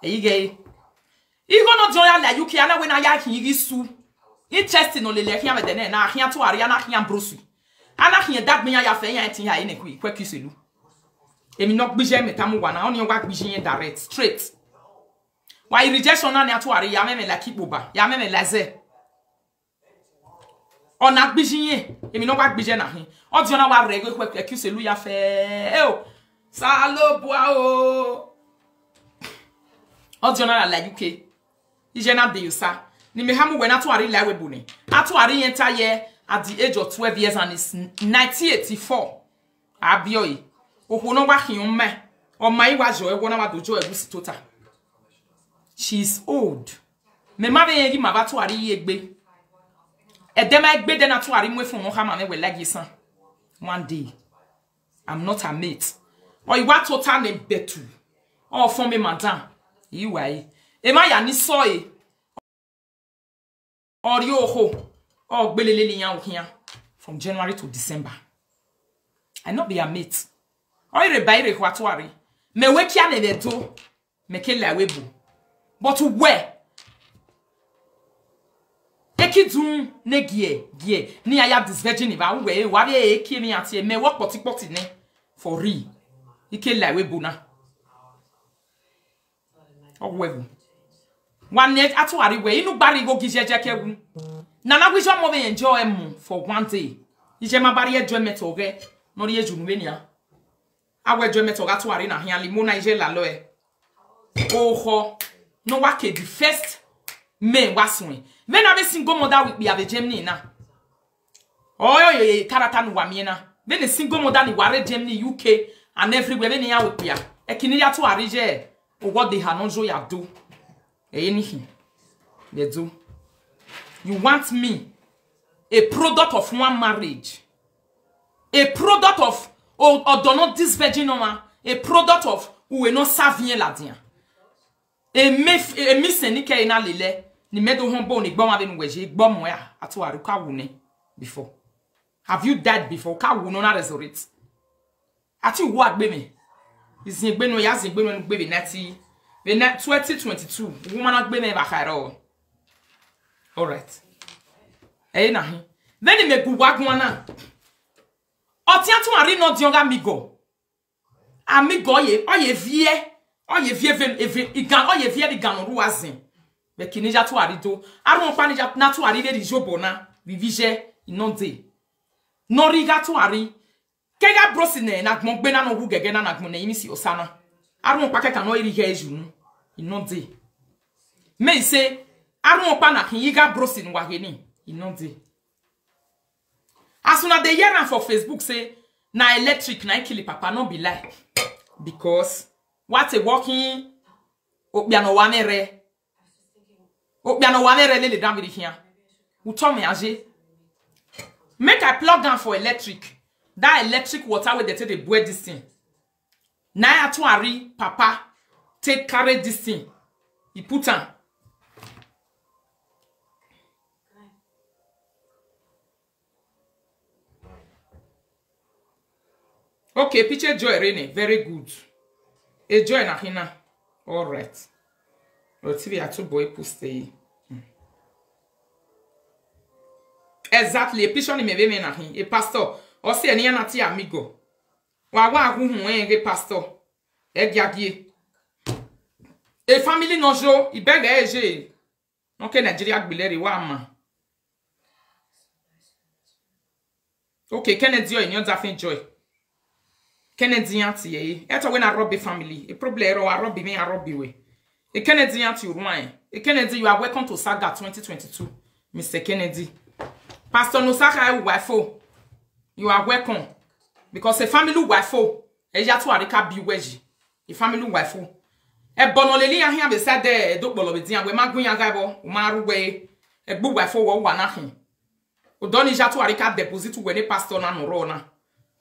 Eyige. Igo no dion ya la UK ana we na ya hin isu. Interest no lele hia vedene na hia to ari ana hia brosu. Ana hia dagbe ya fe ya tin ya ene ku ikwe ki se lu. Emi no gbije metamu wana oni wa gbije direct straight. Why rejection na nya to ari ya meme la kiboba ya meme laze. Ona gbije emi no wa gbije na hin. Odion na wa rego ikwe ki se lu ya fe. Salo boa o. Odion na la UK. Ije na de yusa. Ni me hamu we na to ari la we buni. Atu ari enter here at the age of 12 years and is 1984. Abioi. Ohono wa hiun me. O mai wa jo e na wa dojo egusi tota. She's old. Me ma be yegi ma ba to ari yegbe. E dem egbe de na to ari mu efun no ha ma me we legisan. One day I'm not a mate. Or you want total ne betu. Or for me madam. You why? E ma ya ni so e. Or yo ho. Or gbelele yan ohian from January to December. I not be a mate. Or you buy re kwatwari. Me we kia ne do. Me ke la webu. But where? Ekidun ne gie. Ni aya this virgin iba we wa be eki mi ati me work poti ne for real. Ike la webu na. O webu. One net atwari we inu bari go gijeje kewu. Nana we jo mo be enjoy mu for one day. Ije ma bari enjoyment oge no ri eju nwe nia. Awe enjoyment oga atwari na hian limo na ije la lo e. Oho no wa ke the first me waswe. When I be single mother with me ave Germany na. Oh yo karata no wa me na. When a single mother ni ware Germany UK and everywhere when ya with ya. E kini ya to arije o what they have no joy ya do. Anything they do. You want me a product of one marriage, a product of or do not this virgin woman, a product of who will not serving la dia. E miss ni ke ina lele ni medo hombo ni gbo ma be nweje gbo mo ya atu aruka wune before. Have you died before? Ka wu no na resurrect. Ati wo agbe me. Izin gbe no ya zin gbe no gbe be 2022 woman agbe me ba khairo. All right. Na hi. Then me gu wagwan na. Otia to ari no dionga amigo. Amigo ye, oye vie igan oye vie di gan ru azin. Be kinija to ari do. Arun pa nija na to ari le di jobo na. Vivije inonde. No riga to ari. Kega brosine na gbon gbe na no hu gege na gbon na yimi si osana. Arun pa keka no iri ge ejunu. Inonde. Me say arun pa na kin yiga brosine wa geni. Inonde. As soon as they hear for Facebook say na electric na kill papa no be like because what a walking obiano wa mere le dan bi here. Who told me age make I plug down for electric. That electric water where they take the boy this thing. Na to ari papa take carry this thing. He put on. Okay, picture Joy Rene. Very good. A Joy na hina. All right. TV a two boy poste. Exactly. A picture ni mebe me na hin. A pastor. O se eni na ti amigo. Wa hu hu pastor. E giagie. A family no jo. Ibega eje. Okay, Nigeria gbileri wa ma. Okay, Kennedy in your Daffin Joy. Kennedy anti ye. Eto when I rob a family. A problem or I rob me a rob we. A Kennedy anti wine. A Kennedy, you are welcome to Saga 2022. Mr. Kennedy. Pastor Nosaka wifo. You are welcome. Because a family wifo. E ya to arika bi weji. A family wifo. E bonoleli ya here be said there do bolo be dia we magun ya gabo umaru we e gbu wifo wo wa na hin. Udoni jatu arika deposit we ne pastor na no ro na.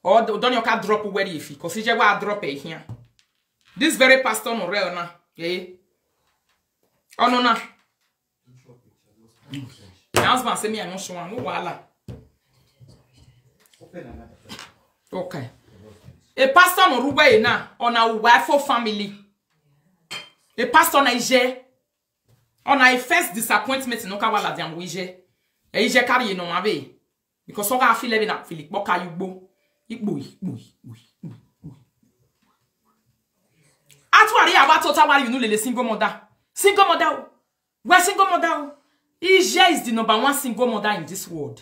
Or udoni oka drop where if cause je wa drop e here. This very pastor no real na. Eh. Oh no na. My husband say me I no show no wala. Okay. A pastor no ruwe na on a wifo family. A pastor na ije on a first disappointment no ka wala diam wije. E ije carry no mabe because so ga feel living na Philip boka yugbo igbo. Atwari aba total wari you know le single mother. Single mother. Where single mother? Ije is the number one single mother in this world.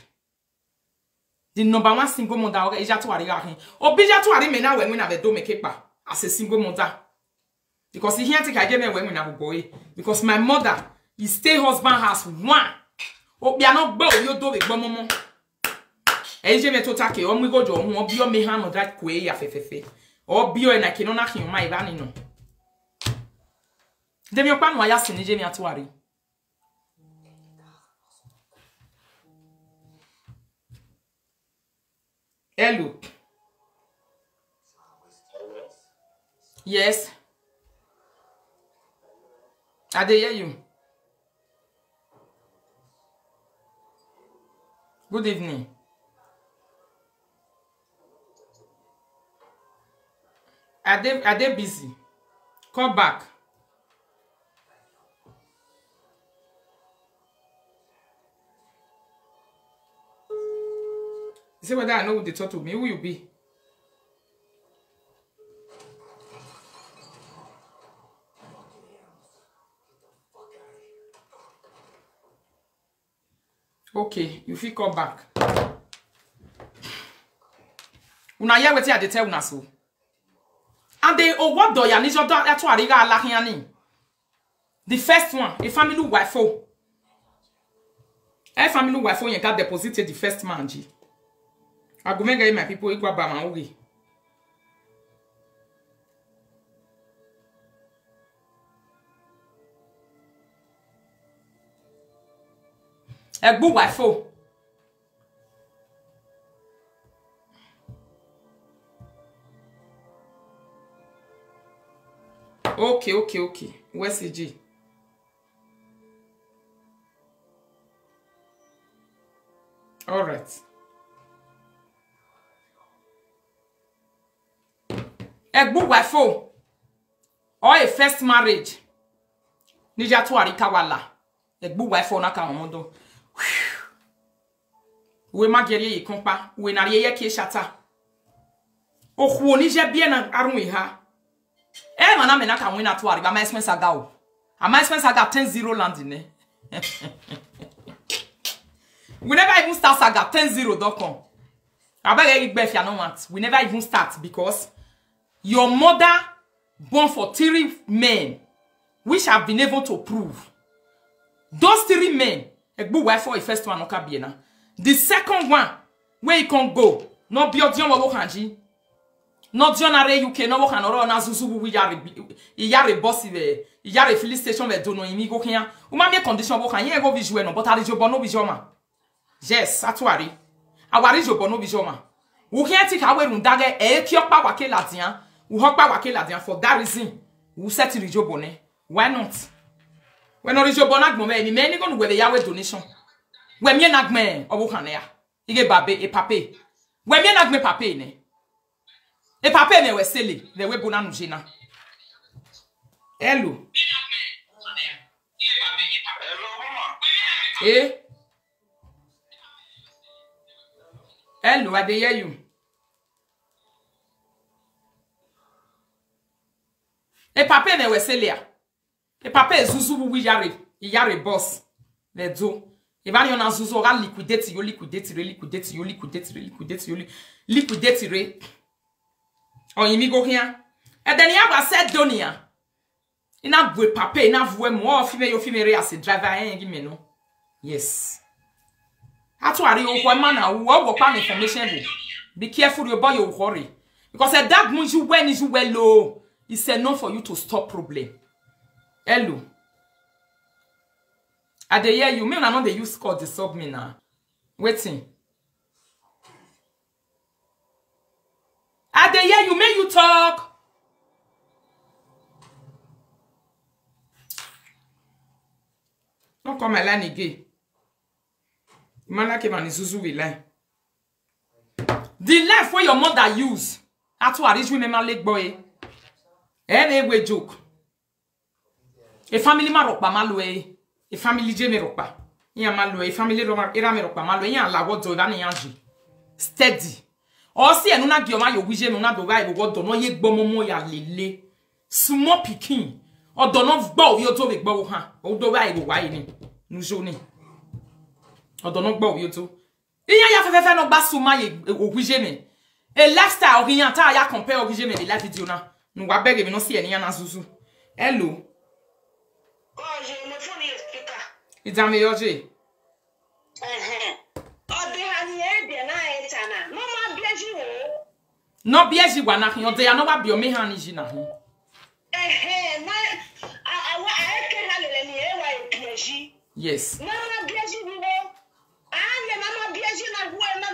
The number one single mother Ije atwari ga hin. Obija atwari me na when have do make pa as a single mother. Because he here take I get me when I boy because my mother is stay husband house one. Obia no gbo yo do we gbo momo. Eje me to take o mi gojo hu obi o me han no that kwe ya fefefe. Obi o na kino na hin mai ba ni no. Dem yo pa no ya se ni je mi atwari. Hello. Yes. I dey hear you. Good evening. Are they busy? Call back. See whether I know what they talk to me. Who will you be? Okay, you fit come back. Una hear wetin I dey tell una so. And they what do ya ni jo that to ariga alahiani. The first one, a family wife. A family wife yen ka deposited the first man ji. I go make my people equal ba ma oge. Egbu wifo. Okay. Where's CG? All right. Egbu wifo. Or a first marriage. Nija tu arika wala. Egbu wifo na ka omodo. We magere yi kompa, we na ye ki shata. Okhwo ni je bien arun ha. E mana me na ka win atu ariba my expense aga o. Am expense aga 10-0 land ne. We never even start saga 10-0.com. Abeg you gbef ya no want. We never even start because your mother born for 3 men which have been able to prove. Those 3 men, egbu wife for the first one oka biena. The second one, where you can go, no biodion wa wokanji. No dionare UK, no wokanoro na zuzu wi yare bossy we, yare filling station we do no imi go kenya. Uma me condition wokan, ye go visuel no, but ari jo bono visual. Yes, atuari. Awari jo bono visual. Wo kenya tik awe rundage e ki okpa wake ladian, wo hokpa wake ladian for that reason. Wo set rijo bone. Why not? When orijo bona gbo me ni go no we yawe donation. We mi nagme owo kan ya. Ige babe e pape. We mi nagme pape ne. E papa me we sele, the we bona no jena. Hello. Eh? Hello, I dey hear you. E papa me we sele a. E papa Zuzu wu yare boss. Le do. E ba ni ona Zuzu ora liquidate re. O yimi go here. E den ya ba said donia. Ina bwe papa ina vwe mo fime re as driver gi me no. Yes. Atu ari o kwa man na wo pa information bo. Be careful your boy you worry. Because a dog means you when is you well low. It's enough for you to stop problem. Hello. I dey hear you. Me una no dey use call disturb me now. Waiting. I dey hear you. Make you talk. Don't come my line again. Man like man Zuzu will line. The life where your mother use. Atu arish we me leg boy. Eh we joke. A family ma rock pa malwe. A family je me rock pa. Ya malwe. A family era me rock pa malwe. Ya la wodo ba ni yanji. Steady. O si enu na gioma yo wije me na do ba ibo wodo no ye gbo momo ya lele. Small pikin. O do no gbo yo to be gbo ha. O do ba ibo wa ni. Nu joni. O do no gbo yo to. Iya ya fefe no gba suma ye o wije me. A lifestyle oriyan ta ya compare o wije me de live video na. Nu wa beg me no si eni ya na Zuzu. Hello. Idame yoje. No bieji wa na hin ode ya no wa bi o me han ni ji na hin. Yes. Mama bieji ni wo. Anye mama bieji na huwe na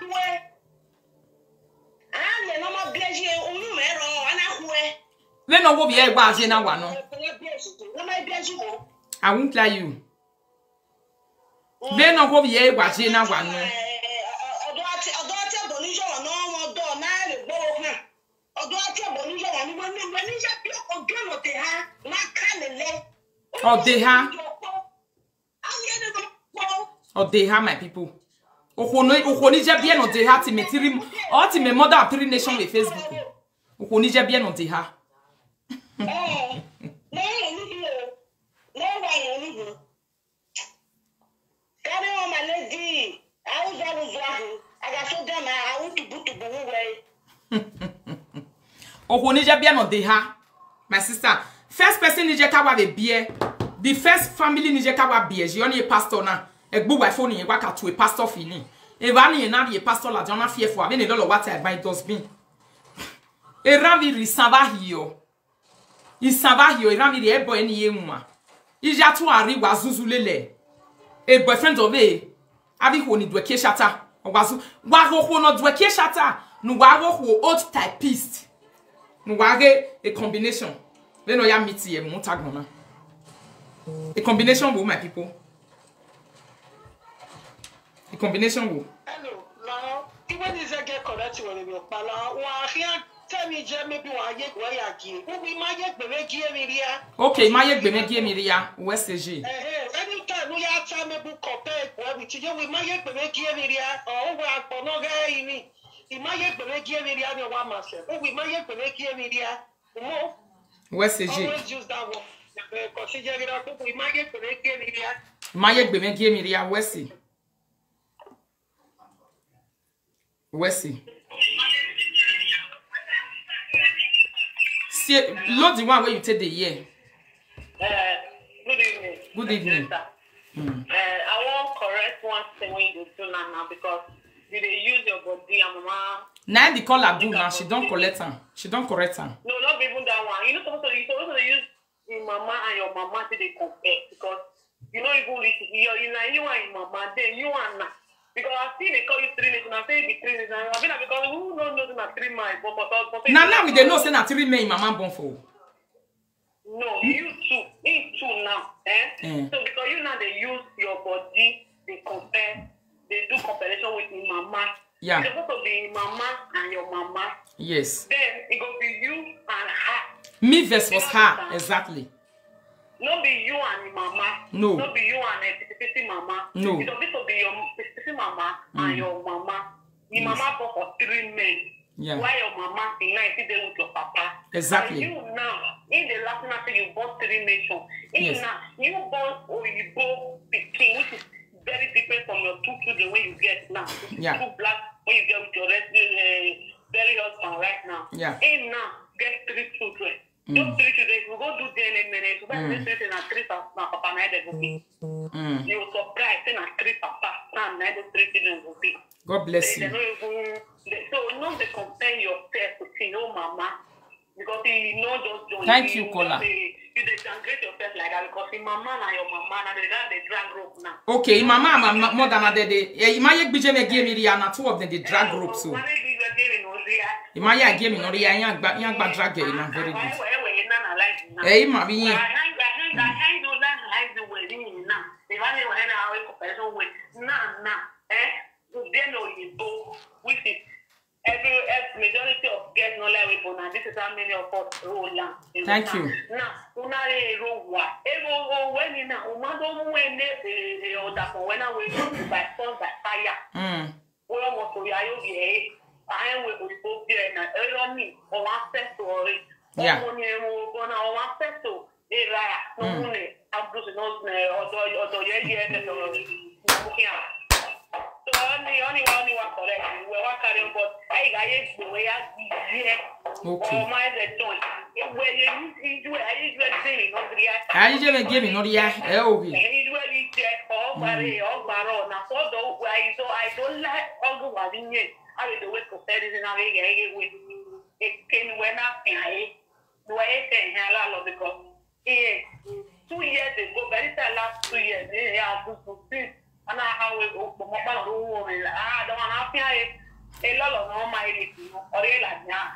huwe. Anye mama bieji unu mero ana huwe. We no go bi e gba aje na wa no. Mama bieji wo. I won't lie you. Be no go bi e gba aje na wa no. Oh, they have my people. Okoni je bien on they have me tiri or ti me mother of three nation with Facebook. Okoni je bien on they have. Okoni je bien on they have. My sister, first person nije kawa be beer. The first family nije kawa beer. Je only a pastor na. Egbo wife oni ye waka to a pastor fini. E va ni na ye pastor la jona fiefo abi ne lolo what I buy dustbin. E ravi risava hiyo. Isava hiyo e ravi e boy ni ye nwa. Ija tu ari wa Zuzu lele. E boyfriend of e abi ho ni dweke shata. Owazu wa ho no dweke shata. Nu wa ho old typist. Nu wa a combination. They no ya meet ye mutagnona. A combination with my people. A combination will. Hello, now, even if I get correct with your pala, or here, tell me, maybe I get where I give. We might get the Megia. Okay, my Bemegia Miria, West G. Anytime we are time to compare with you, we might get the Megia, or we are for no guy in me. We might get the Megia Miria, one master. We might get the Megia Miria. West G. Always use that one. Consider it, we might get the Megia Miria. My Bemegia Miria, Westy. Westy. See, load the one where you take the year. Good evening. Good evening. I want correct one thing when you do now because you use your body and mama. Now the call her do now. She don't collect her. She don't correct her. No, not even that one. You're supposed to use your mama and your mama to they compare because you know even listen. You and your mama, then you and not. Because I see they call you 3 nations, I say it be 3 nations. I mean because who don't know that 3 miles, but now we they know say na 3 men mama born for. No, you too. Me too now. So because you now they use your body, they compare, they do comparison with your mama. Yeah. It's supposed to be mama and your mama. Yes. Then it go be you and her. Me versus You her. understand? Exactly. No be you and mama. No. No be you and a mama. No. It's supposed to be your mama and your mama. Your mama born for 3 men. Yeah. Why your mama is there with your papa? Exactly. And you now, in the last night you born 3 nations. Yes. Now, you born Oyibo Pikin, which is very different from your 2 children when you get now. Yeah. 2 black when you get with your very husband right now. Yeah. And now, get 3 children. Those 3 children, if we go do DNA minutes, we buy this thing and 3 papa na they go be. You will surprise saying 3 papa and 3 children will be. God bless you. So not to compare yourself to see your mama because you know just join. Thank you, Kola. You downgrade yourself like that because your mama and your mama and they drag rope now. Okay, mama more than a day. Yeah, my bije me give me na 2 of them the drag rope so. My ya give me no ya yang ba drag it na very good. Eh, ma bi yin. Which is every majority of guests no like we now. This is how many of us roll down. Thank you. Now, una roll what? When you now, when they order for when I will by force by fire. We almost we are you I am with both there and earn me or access to it. Yeah. Gonna access to it. No money. I'm just not or so only one correct. We were carrying, but I get the way Okay. my the where you do I usually give me no ya. Eh, okay. usually check all baron. So I don't like all the one in it. I will do it for service and I with it came when I do I say hello because 2 years ago, very last 2 years, they have to see. And I have a don't want to a lot of my or like that.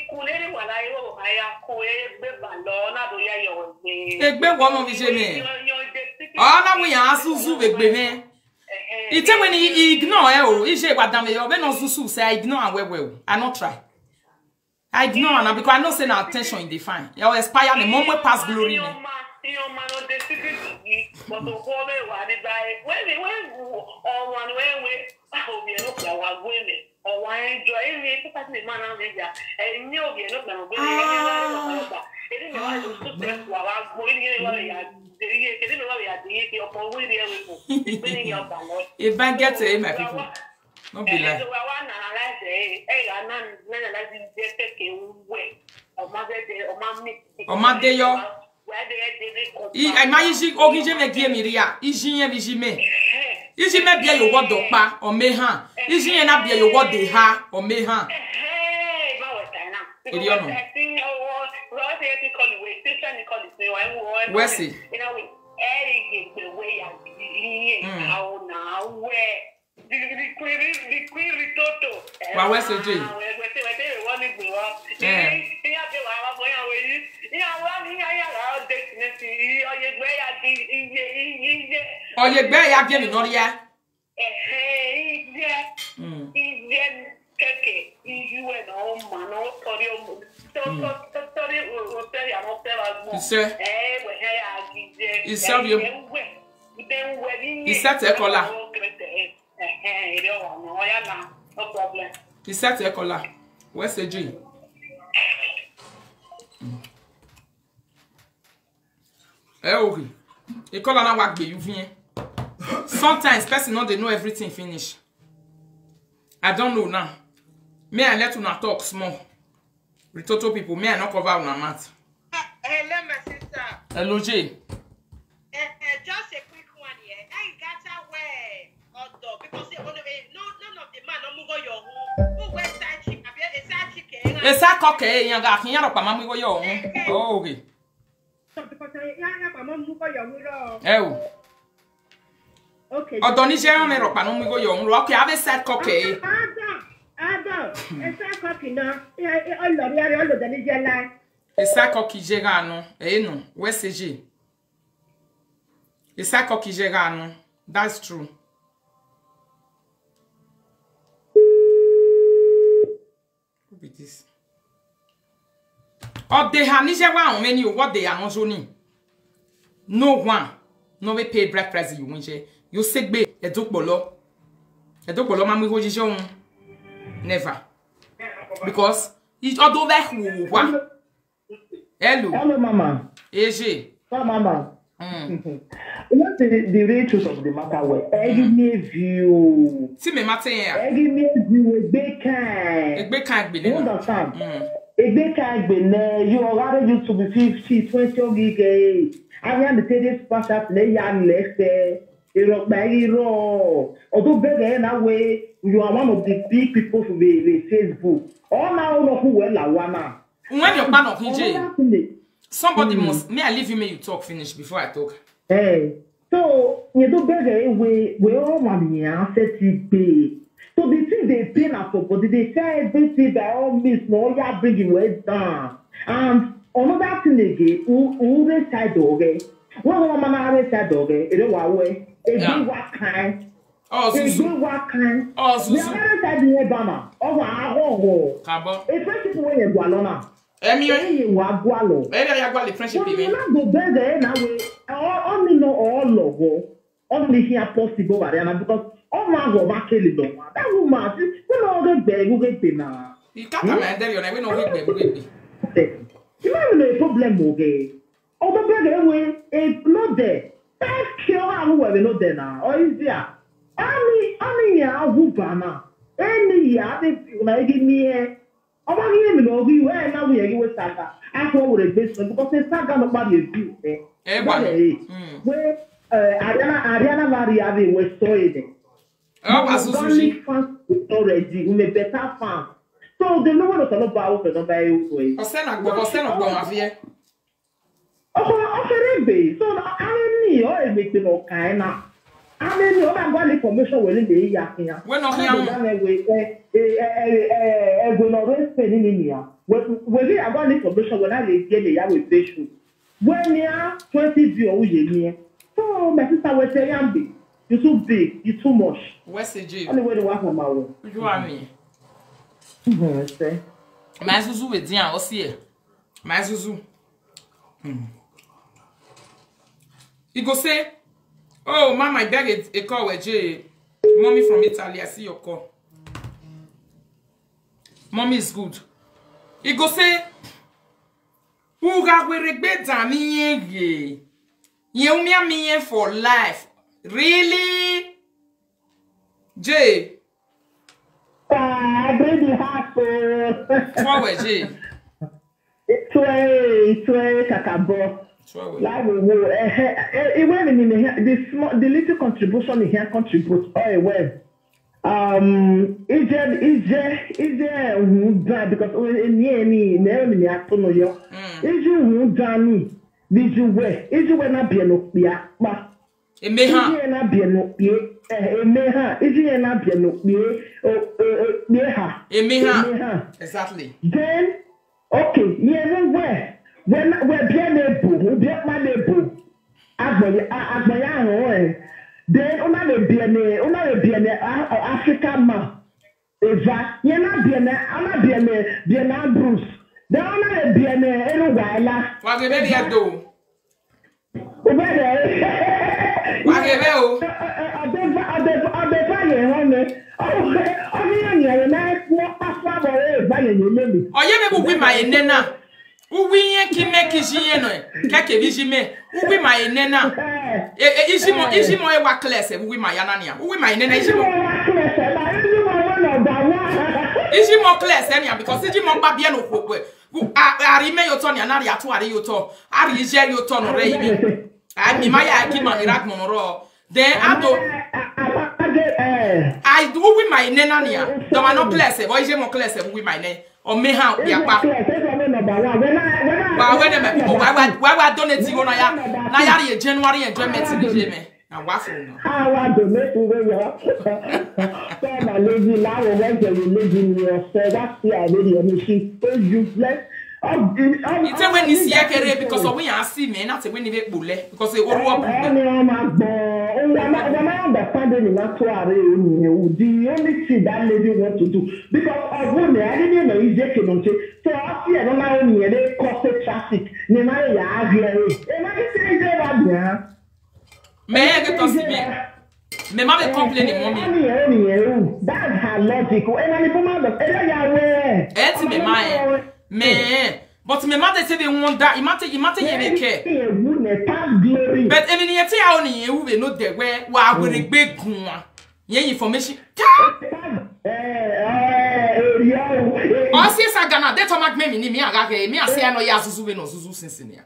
Couldn't when I have Egbe wo mo bi se me. Oh na we yan asusu egbe me. Ite when he ignore o, he say gwadam yo be no susu say I ignore am well. I not try. I ignore am because I know say na attention in the fine. You expire the moment pass glory me. Your man on the secret, but the whole way when or one way, I hope you look like women or why enjoy me to pass the man on the jar. And you know, you're not going to it is not to stress while I'm going If I get it, my people. No be like. So I want to analyze it. Hey, I'm not analyzing just taking away. Or mother yo. I imagine ogije me gie mi ria. Ijin bi jime. Ijin me bia yo wodo pa o me ha. Ijin na bia yo wode ha o me ha. Idi ono. Where's it? You know, the way how now where the queen ritoto. Wa where's it? Oye gbe ya bia mi no ria. Set a collar. Where's the G? Okay. A collar now work be you. Sometimes person know they know everything finish. I don't know now. May I let una talk small. Ritoto people, may I not cover una mouth. Hello, my sister. Hello, J. Just a quick one here. I got away, although because none of the man no move your home. Who went side chicken? A side chicken. A sack okay, young guy, you know, Pama, we go your own. Oh, okay. Oh. Okay. Odonije me ropa no mi go your own. Okay, have a sack okay. Ada, esa copy na. O lo ri are o lo de ni je lai. Esa coqui jega no. Eh no, where c'est J? Esa coqui jega no. That's true. Who be this? Oh, they have nije wa on many what they are on Johnny. No one. No we pay black price you win. You sick be a dokbolo. A dokbolo mammy ho never. Because it's all over who. Hello. Hello, Mama. AJ. Oh, Mama. What's the ratios of the matter? Where give me a view. See me matter here. Give me a view. A big kind. A big kind be You understand? A big kind be you already used to be 50, 20 gig. I am the teddy pass up lay young left there. You look very raw. Although better in that way, you are one of the big people from the Facebook. All now know who well I wanna. When you're part of PJ, somebody must. May I leave you? May you talk finish before I talk? Hey, so you do better we all money set it pay. So the thing they pay now for body, they say everything by all means, no, you are bringing way down. And another thing again, who they side dog, one man side dog, it is one way. A good what kind? Oh, Susu. What kind? Oh, The Susu. other side is Obama. Oh, wow. Kabo. A friendship way is Gualona. Emi. Hey, what Gualo? Ebe ya gwa le friendship Well, bi. you not go better now. Only know all logo. Only here possible Ariana because all my go back kill it. That woman, we know the beg who get now. You can't come and tell you we no we. You might have a problem, okay? Oh, the beg away is not there. That's kill how we not there now. Or is there? Only ya whoopana. Any ya they like give me a. I want to know we were now we are with Saga. I thought we were basement because the Saga nobody is you. Where Ariana Maria was soiled. Organic fans already, we may better fans. So the no one is about the way. Osena gbo afie. Okay, so I need or everything or kind of. I mean, you have got information within the year. We no here. We no rest spending in here. We have got information when I get the year with patient. When you are 20 years, so my sister was saying, you're too big, you're too much. Where's the J? Only way to work on my own. You are me. Say. My Zuzu with Dian, or see my Zuzu. You go say, oh, mama, I beg a call with J. Mommy from Italy, I see your call. Mommy is good. You go say, who got with a bed down ye? You me for life. Really? J. Baby, What was J? It's way, Kakabo. Like even in the little contribution in here contributes. Oh well. Is there because any never afternoon yo. Is you Danny? Did you wear? Is you not be no yeah? But it may have not be no yeah. May have. Is you not be no yeah? It may have exactly. Then okay, yeah, where? When we're bien able, we bien mal able. Agboya then on a bien African man. Eva, you're not bien Bruce. Then on a bien Eruwaila. What give me do? What give you? Oh, you may be my nena. Uwi ki make jiye no keke bi jime uwi ma enena ijimo e wa class e uwi ma yana nia uwi ma enena ijimo class enia because ijimo ba bia no kokwe ari me yo to nia na ri ato ari yo to ari je yo to no re ibi ami ma ya ki ma irak mo ro then ato I do uwi ma enena nia do ma no class e boy ijimo class e uwi ma enena o me ha ya pa wa when them people why donate you na ya re January enjoyment ni je me na wa so no wa donate we ya so na lazy la we when the religion you say that's why I really am she so useless It's when you see a career because of when I see me, not when you make bullet because they all up. The only thing that lady want to do because of women, I didn't know he's taking so I see another one here, they cause traffic. No matter May I get to see me? Me mother complaining, mommy. That's her logic. It's me, my man. But me mother said they want that. You matter, you care. But I mean, you tell me you will know the way. Wow, with a big one. Yeah, information. Oh, see, Sagana. That's how much me. Me, I say I know you are Suzu no Suzu since here.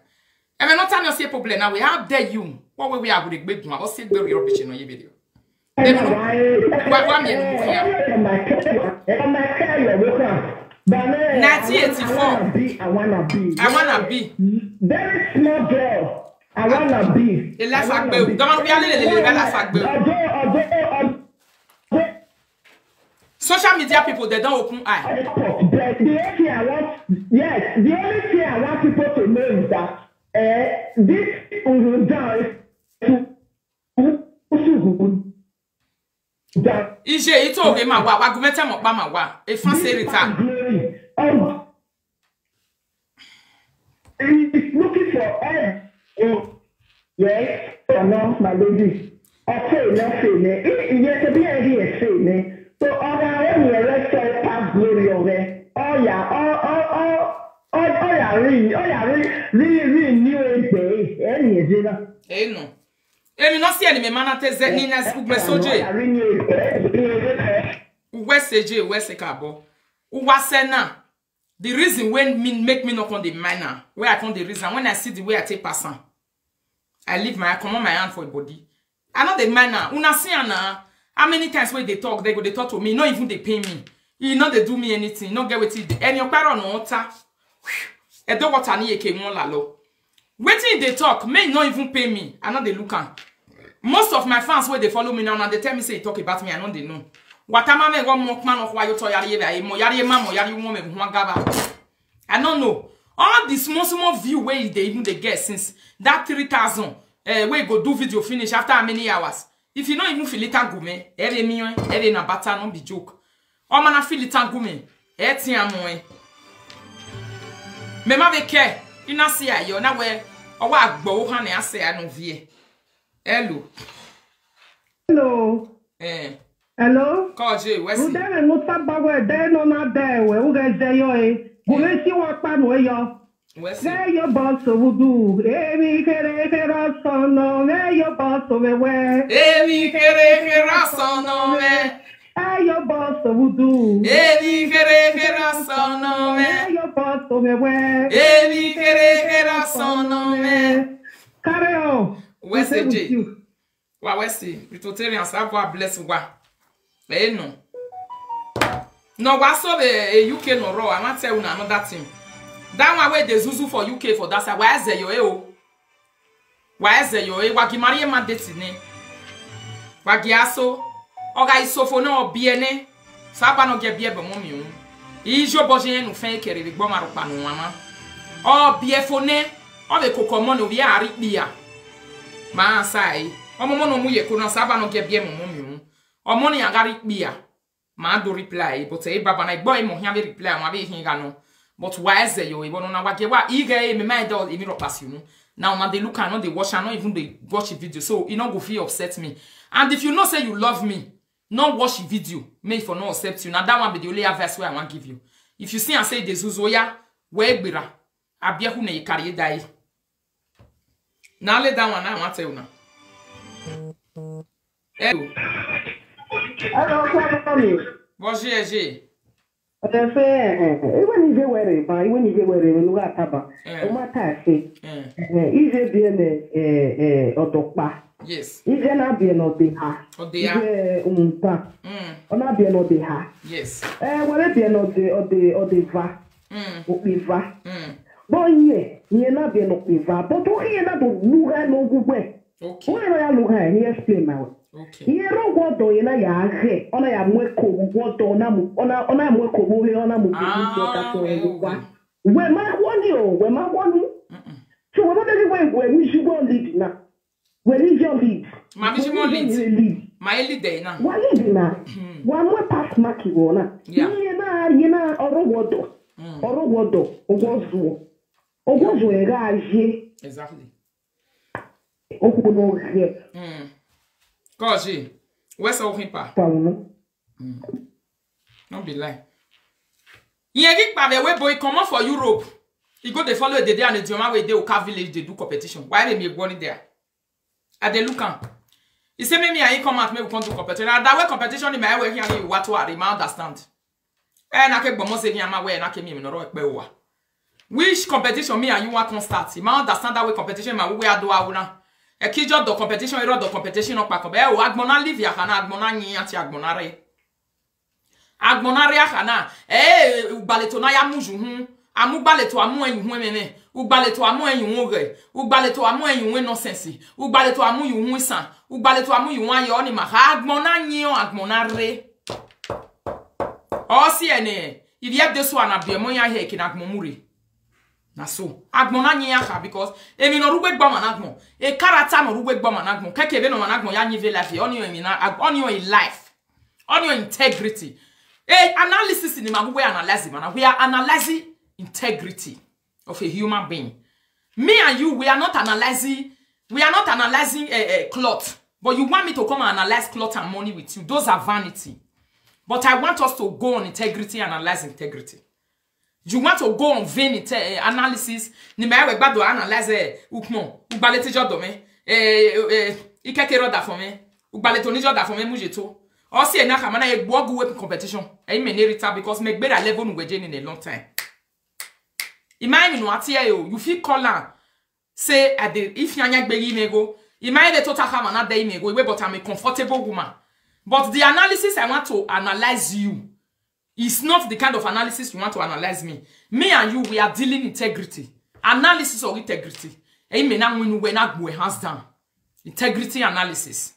I mean, not time you say problem now. We have dare you. What we are with a big one. I'll say very rubbish in your video. What 1984. I wanna be. Very small girl. I wanna be. Don't be a little. Social media people, they don't open eye. The only thing I want people to know is that this will die Ije ito oge ma wa gumete mo pa ma wa e fan serita. Looking for yes, no, my lady. Okay, let's say yes, be here say so our own let's say past glory of it. Oh yeah, really new day. Any is it? Eh no. Emi no see any me manate ze ni na sugbe soje. Weseje wesekabo. Uwase na. The reason when make me not on the manner where I found the reason when I see the way I take person. I leave my command my hand for a body. I know the manner. Una see na how many times when they talk to me, not even they pay me. You know they do me anything, not get with it. And your parent no water. E do water ni eke won la lo. Waiting they talk, may not even pay me. I know they look at. Most of my fans where they follow me now, and they tell me say talk about me, I know they know. What am I one more man of why you told yari woman I don't know. All this small view where they even they get since that 3,000 where go do video finish after how many hours. If you don't even feel it and go me, every million, every na bata no be joke. Oh man, I feel it and go me. Eti amoe. Me ma be care. You na see ayo na we o wa gbo ha na ase anu vie. Hello. Hello. Hello? Koje, wesi. Udere muta bawe de no na de we uge ze yo Guresi wa pa no yo. Wesi. Ze yo boss wudu. Emi kere sono me yo boss we we. Emi kere sono me. Yo boss wudu. Emi kere sono me. Yo boss we we. Emi kere sono me. Carry Wesi J. Wa wesi. Ritotarian savoir bless wa. No. No, what's up a UK no raw. I'm not telling you another thing. That one where they zuzu for UK for that side. Why is there yo? Why is there yo? Wagi Maria Madetine. Wagi aso. Oga isofo no biene. Sapa no get beer mommy. Ijo boje no fe kere bi gboma ropa no mama. O biefone. O be kokomo no bi ari bia. Ma sai. O momo no mu ye ko no sapa no get beer mommy. Omoni agari bia ma do reply but e baba na igbo e mo hia be reply ma be hin ga no but why is yo e bono na wage wa ige me mind all even pass you no now na they look and no they watch and not even they watch the video so you no go feel upset me and if you know say you love me no watch the video make for no accept you now that one be the only advice where I want give you if you see and say the zuzoya we gbera abia hu na yikare dai now let that one I want tell you now hello. Hello, Kwame. Bonjour, G. When you wear it, when you wear it, when you got taba, o mata se. Ize bien odopa. Yes. Ize na bien odeha. Odeha. Umpa. Ona bien odeha. Yes. Wale bien odeva. Opiva. Bonye, ye na bien opiva. But o ye na do luga no gugwe. Okay. Why ya luga? He explain my way. Okay. Yero godo yena ya he ona ya mweko godo ona mweko bole ona mu kwa we ma money oh, we ma money. So what do we should go lead now? When is your lead? Ma bi mo lead. Ma lead dey na. Why lead na? Wa mo pass mark you na. Ye na orowodo. Orowodo ogozo. Ogozo e ga aje. Exactly. Okuno here. Koji, where's all him pa? Paulo. Don't be lie. Yegi pa we boy come for Europe. He go they follow the day and the Joma way they Oka village they do competition. Why they make money there? At the look am. He say me I come out me we come do competition. And that way competition in my way here you what to understand. Na ke gbomo se here ma way na ke me no ro pe wa. Which competition me and you want to start? You understand that way competition ma we do awuna. E ki jo do competition iro do competition no pa ko be o agbona live ya kana agbona yin ati agbona re. Agbona re kana ugbaleto na ya muju hu. Amu gbaleto amu enyu hu emene. Ugbaleto amu enyu hu re. Ugbaleto amu enyu hu nonsense. Ugbaleto amu yu hu san. Ugbaleto amu yu ayo ni ma agbona yin o agbona re. O si ene. If you have this one abie mo ya he kina agmomure. Na so agbona nyi aka because emi no rugbe gba managmo e character no rugbe gba managmo keke be no managmo ya nyi ve life on your in life on your integrity analysis in ma we analyze man we are analyzing integrity of a human being. Me and you we are not analyzing cloth, but you want me to come and analyze cloth and money with you. Those are vanity, but I want us to go on integrity and analyze integrity. You want to go on vain analysis. Ni me we gbado analyze ukmo. Ugbalete jodo me. Ikekero da for me. Ugbaleto ni jodo for me mujeto. O si ena ka mana e gbogu we competition. E me nerita because me gbera level nu weje in a long time. Imagine no atia yo. You feel call am say at the if yanya gbegi me go. Imagine the total harm na dey me go. We but I'm a comfortable woman. But the analysis I want to analyze you. It's not the kind of analysis you want to analyze me. Me and you, we are dealing integrity. Analysis or integrity. Hands down. Integrity analysis.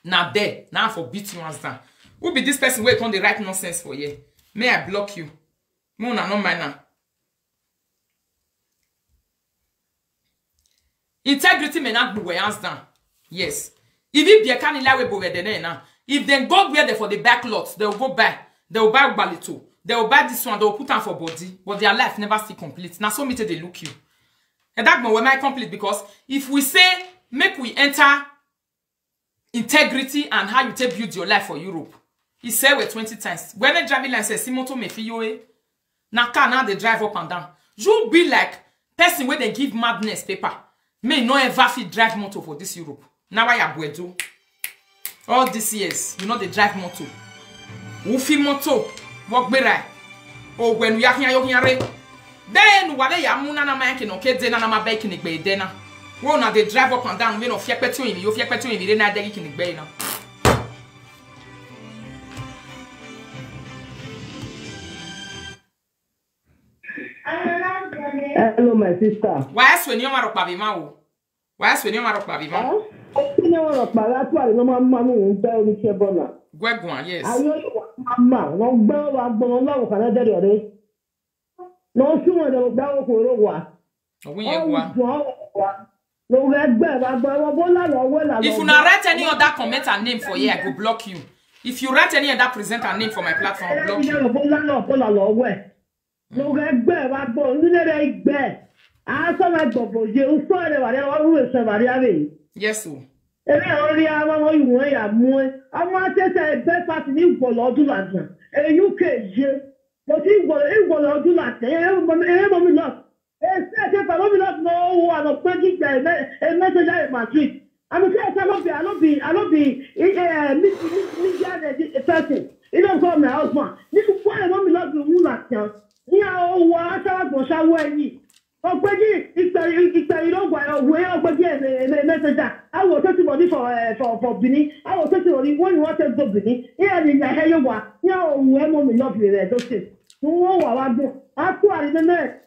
Now there. Now for beat you hands down. Who be this person where on the right nonsense for you? May I block you? Mona no mana. Integrity may not be hands down. Yes. If it be a canila we bowe now. If then go where they for the back lots, they will go back. They will buy Balito. They will buy this one. They will put on for body. But their life never see complete. Now so me they look you. And that when I complete because if we say make we enter integrity and how you take build your life for Europe. He said we 20 times. When a driving license, Simoto me fiyo na car now they drive up and down. You be like person where they give madness paper. May no ever fit drive motor for this Europe. Now I am do. All these years, you know they drive motor. Ufi moto walk berai o when we are here then wale ya muna na make no ke dena na ma bike ni gbe dena wo na they drive up and down me no fie petu yin yo fie petu yin na de ki ni gbe na Hello my sister. Why so ni o ma ro pa bi ma o why so ni o ma ro pa bi ma Ni o ro pa la to ale no ma mu be oni se bona. Gwegun, yes. Ayo mama, no gbe wa gbon Ọlọ́run kan na dere ore. No si won de gba wo ko ro wa. Ogun ye gwa. No we gbe wa gba wo bola lo we la. If you not write any other comment and name for here, I go block you. If you write any other presenter name for my platform, I'll block you. Bola lo we. No we gbe wa gbo ni le gbe. A so ma gbo je o so re wa re wa ru se va ri ave. Yes, sir. Ebe ori àwọn ìwọ̀n ya mú ẹ. Àwọn tẹ́tẹ́ ẹgbẹ́ pàtì ní ìgbọ̀lọ̀ ọdún làtàn. Èyí kéje. Mo ti ìgbọ̀lọ̀ ọdún làtàn. Èyí mọ̀ mi lọ. Èsì ẹ̀kẹ́ pẹ̀lú mi lọ́tún náà ó wà lọ pé kíkà mẹ́sẹ̀já Madrid. Àmì kí ẹ̀sẹ̀ alóbì media person. Ilé ọ̀sán my husband. Ní kúkú ẹ̀mọ́ mi lọ́tún mú làtàn. Ní àwọn owó aṣáájú ṣáwó ẹ̀yìn. Ogbeji ìpẹ̀rì lọ́gbà ọ̀wé ogbeji messenger. I will take money for Benin. I will take money when you want to go Benin. Here in the Heyowa. Here we have money love you there. Don't say. No wabo. Actually,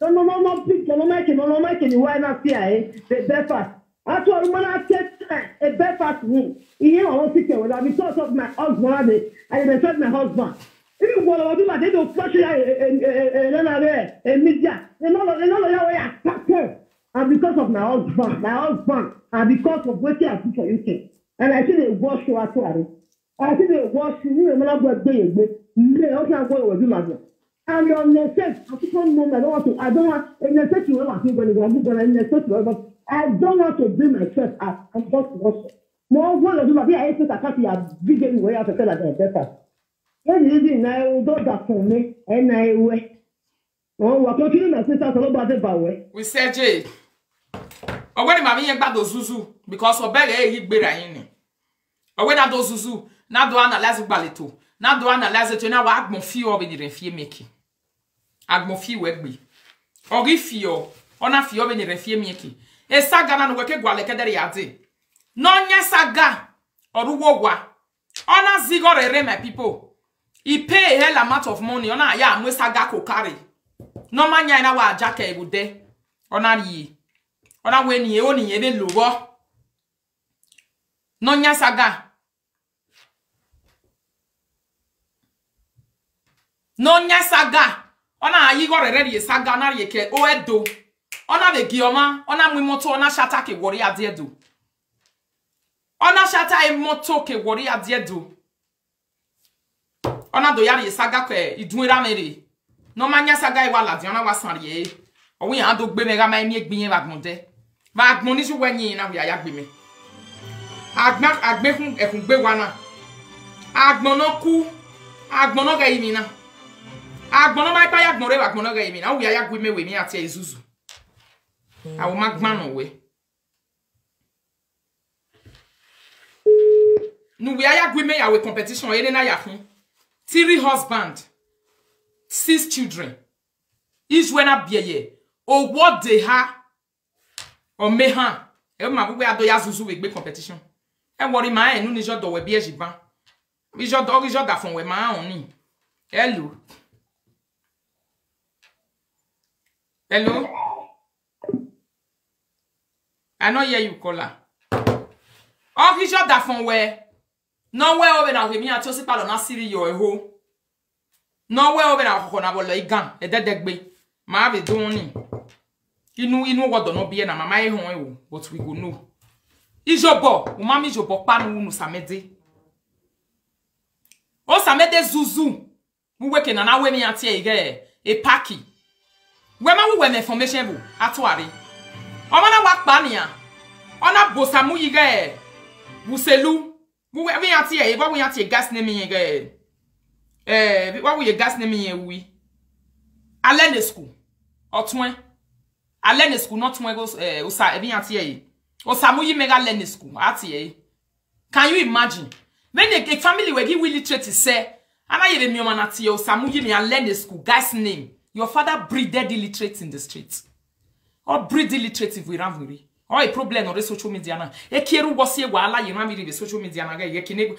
no people no make any why not here the breakfast. Actually, when I get a breakfast me. Here I want to take because of my husband. I respect my husband. You will do my day to flush media. And because of my husband, and because of what I do for UK. And I see the wash you actually. I see the wash you remember what day you also go with you. And your necessity, I don't want a necessity to I don't want to bring myself as I'm supposed to wash. More one of you, I think I can't be a big way out of that better. When you didn't know that for me, and I wait. Oh, what talking my sister about the way. We said, Jay. Or when my young bad Zuzu, because of better he be in. Or when I do Zuzu, not do analyze balito, not do analyze it, now I mon few of it in fear making. I mon few work be. Or if you, on a few of it in fear making. A saga and work a gualecadariade. Non ya saga, or wowa. On a zigor my people. He pay a hell amount of money on a ya, no saga ko carry. No man ya na wa jacket would de. On a ye. On a when ye only even lower. No nya saga. No nya saga. On a ye got already a saga na ye ke o edo. On a the gioma. On a moto on a shata ke warrior dedo. On a shata e moto ke warrior dedo. On a do yari saga ke idwira mere. No manya saga e wala di on a wasanrie. O wi an do gbe me ga ma mi egbin bagmonde. Va agmoni ju wenyi na wi aya gbe me. Agbe fun e fun gbe wa na. Agmono ku. Agmono ga yimi na. Agmono mai pa ya agbonre wa agmono ga yimi na. Wi aya gbe me we mi ati ezuzu. Awo magmano we. Nu wi aya gbe me ya we competition ene na ya fun. 3 husband. 6 children. Each when a biye. Or what they ha. Or me ha. E ma bu ado ya zuzu we gbe competition. E worry ma enu ni jodo we bi ejiban. Bi jodo da fun we ma oni. Hello. Hello. I know hear you caller. Oh, bi jodo da fun we. No way over na mi ati o si pa lo na siri yo eho. No way over na ko na bolo igan e dedegbe. Ma be do ni. Inu wodo no be na mama e hon e but we go know. Ijobo, o mama ijobo pa no unu samede. O samede zuzu. Mu weke na we mi ati e e paki. We ma we information bu atuare. O ma na wa pa ni a. Ona bosamu yige buselu. We ati e ba we ati gas name yige. What we gas name ye we? Alene school. Otwen. Alene school not when osa ebi ati ye. Osamuyi mega alene school ati ye. Can you imagine? When the family were give illiterate say, ana ye mi oma ati ye osamuyi me alene school gas name. Your father breeded illiterate in the streets. Or breed illiterate if we ran with. Or a problem on the social media na. E kieru bosi e wala ye ma mi the social media na ga ye kino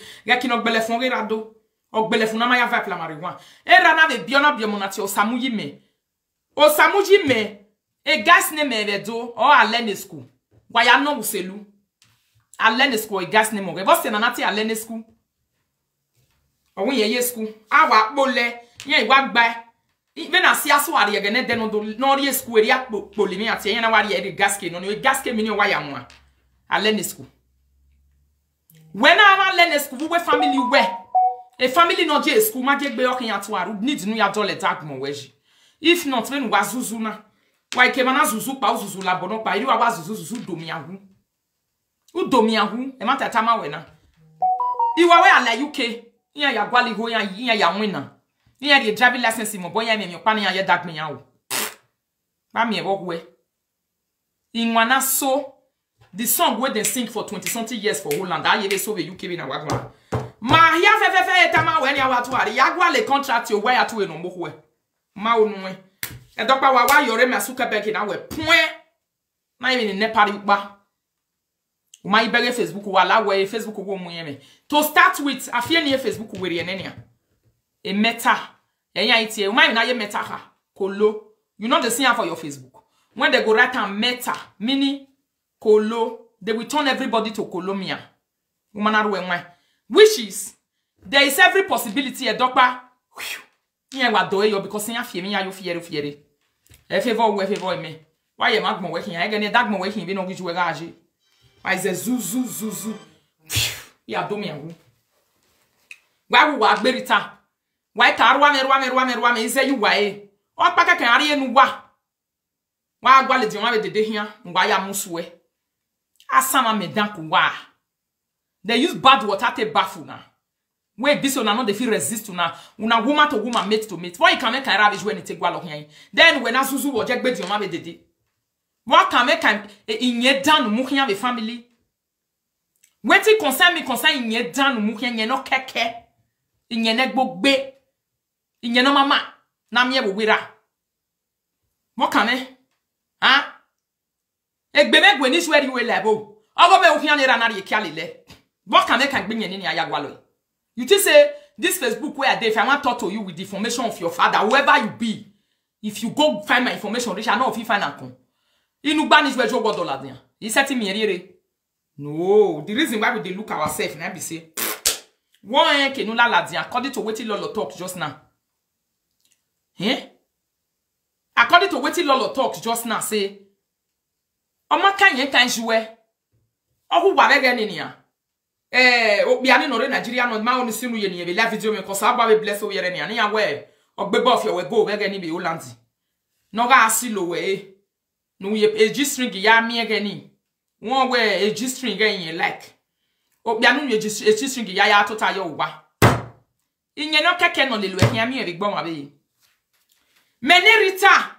gbele fon re rado. Ogbele funama ya vibe la marijuana. Era na be biona biomonati osamuyi me. Osamuyi me. E gas ne me vedo o alene school. Waya no uselu. Alene school e gas ne mo. Vo se na nati alene school. O ye school. Awa pole. Yen iwa gba. Even asi aso ari ye ne deno do no ri school eri pole mi ati yen na wari e gas ke no no gas ke mi ni waya mo. Alene school. When I alene school we family we. A family no je school ma je gbe okin atuaru need nu ya dole tag mo weji. If not when wa zuzu na. Wa ke mana zuzu pa zuzu la bono pa iri wa zuzu domi ahu. U domi ahu e ma tata ma we na. Iwa we ala UK. Iya ya gwali ho ya wina. Iya the driving license mo boya me pa na ya dag me ya wo. Ba me e wo we. Inwana so the song where they sing for 20 something years for Holland. I ye so the UK be na wa. Ma ya fe etama we ni awatuari ya gwa le contract yo we atu e no mo ho e ma onu e dokpa wa yore me asuka beki na we point na even in nepari gba o ma ibere Facebook wa la we Facebook wo mu yeme to start with afie ni Facebook we re enenia e meta enya itie o ma na ye meta ha kolo you know the same for your Facebook when they go write am meta mini kolo they will turn everybody to kolomia woman aru enwa. Which is, there is every possibility a doctor Ye wa do yo because ya fie me ya yo fiere. E favor me. Why ye magmo we hin? I gane dagmo we hin bi no giju we ga age. Why ze zuzu. Ya do me angu. Wa gberita. Why tarwa me ise you wa e. O pa ka kan are enu wa. Wa agwa le di won be dede hia, ngwa ya musuwe. Asama me danku wa. They use bad water to baffle na. Wait, this one not they feel resist na. Una woman to woman, mate to mate. Why you can make a rubbish when you take one here? Then when Azuzu or Jack Betty, your mama did. What can make in ye down mukia the family? When it concern me concern in ye down mukia ye no keke. In ye neck book be. In ye no mama. Nam ye wira. What can me? Huh? Ek bebe when is where you will level. Ogo me ukia ni ranari kialile. What can make a bring in ayagwalo? You just say this Facebook where if I want to talk to you with the information of your father, whoever you be, if you go find my information, Rich, I know if you find out. You banish where you go dollar there. He said to me, no, the reason why we dey look ourselves and be say, one can no la according to what Lolo talk just now. Eh? According to what Lolo talk just now, say, Oma kan yen kan jouer. Ohu wa be gani ni a. Obiani no re Nigeria no ma oni sinu ye ni be live video me ko sa ba be bless o yere ni a ya we ogbegba of your we go be gani be Holland. No ga asilo we. No ye ag string ya mi gani. Won we ag string yen like. Obiani no ag string ya total yo wa. Inye no keke no lelu e mi e gbo ma be. Menerita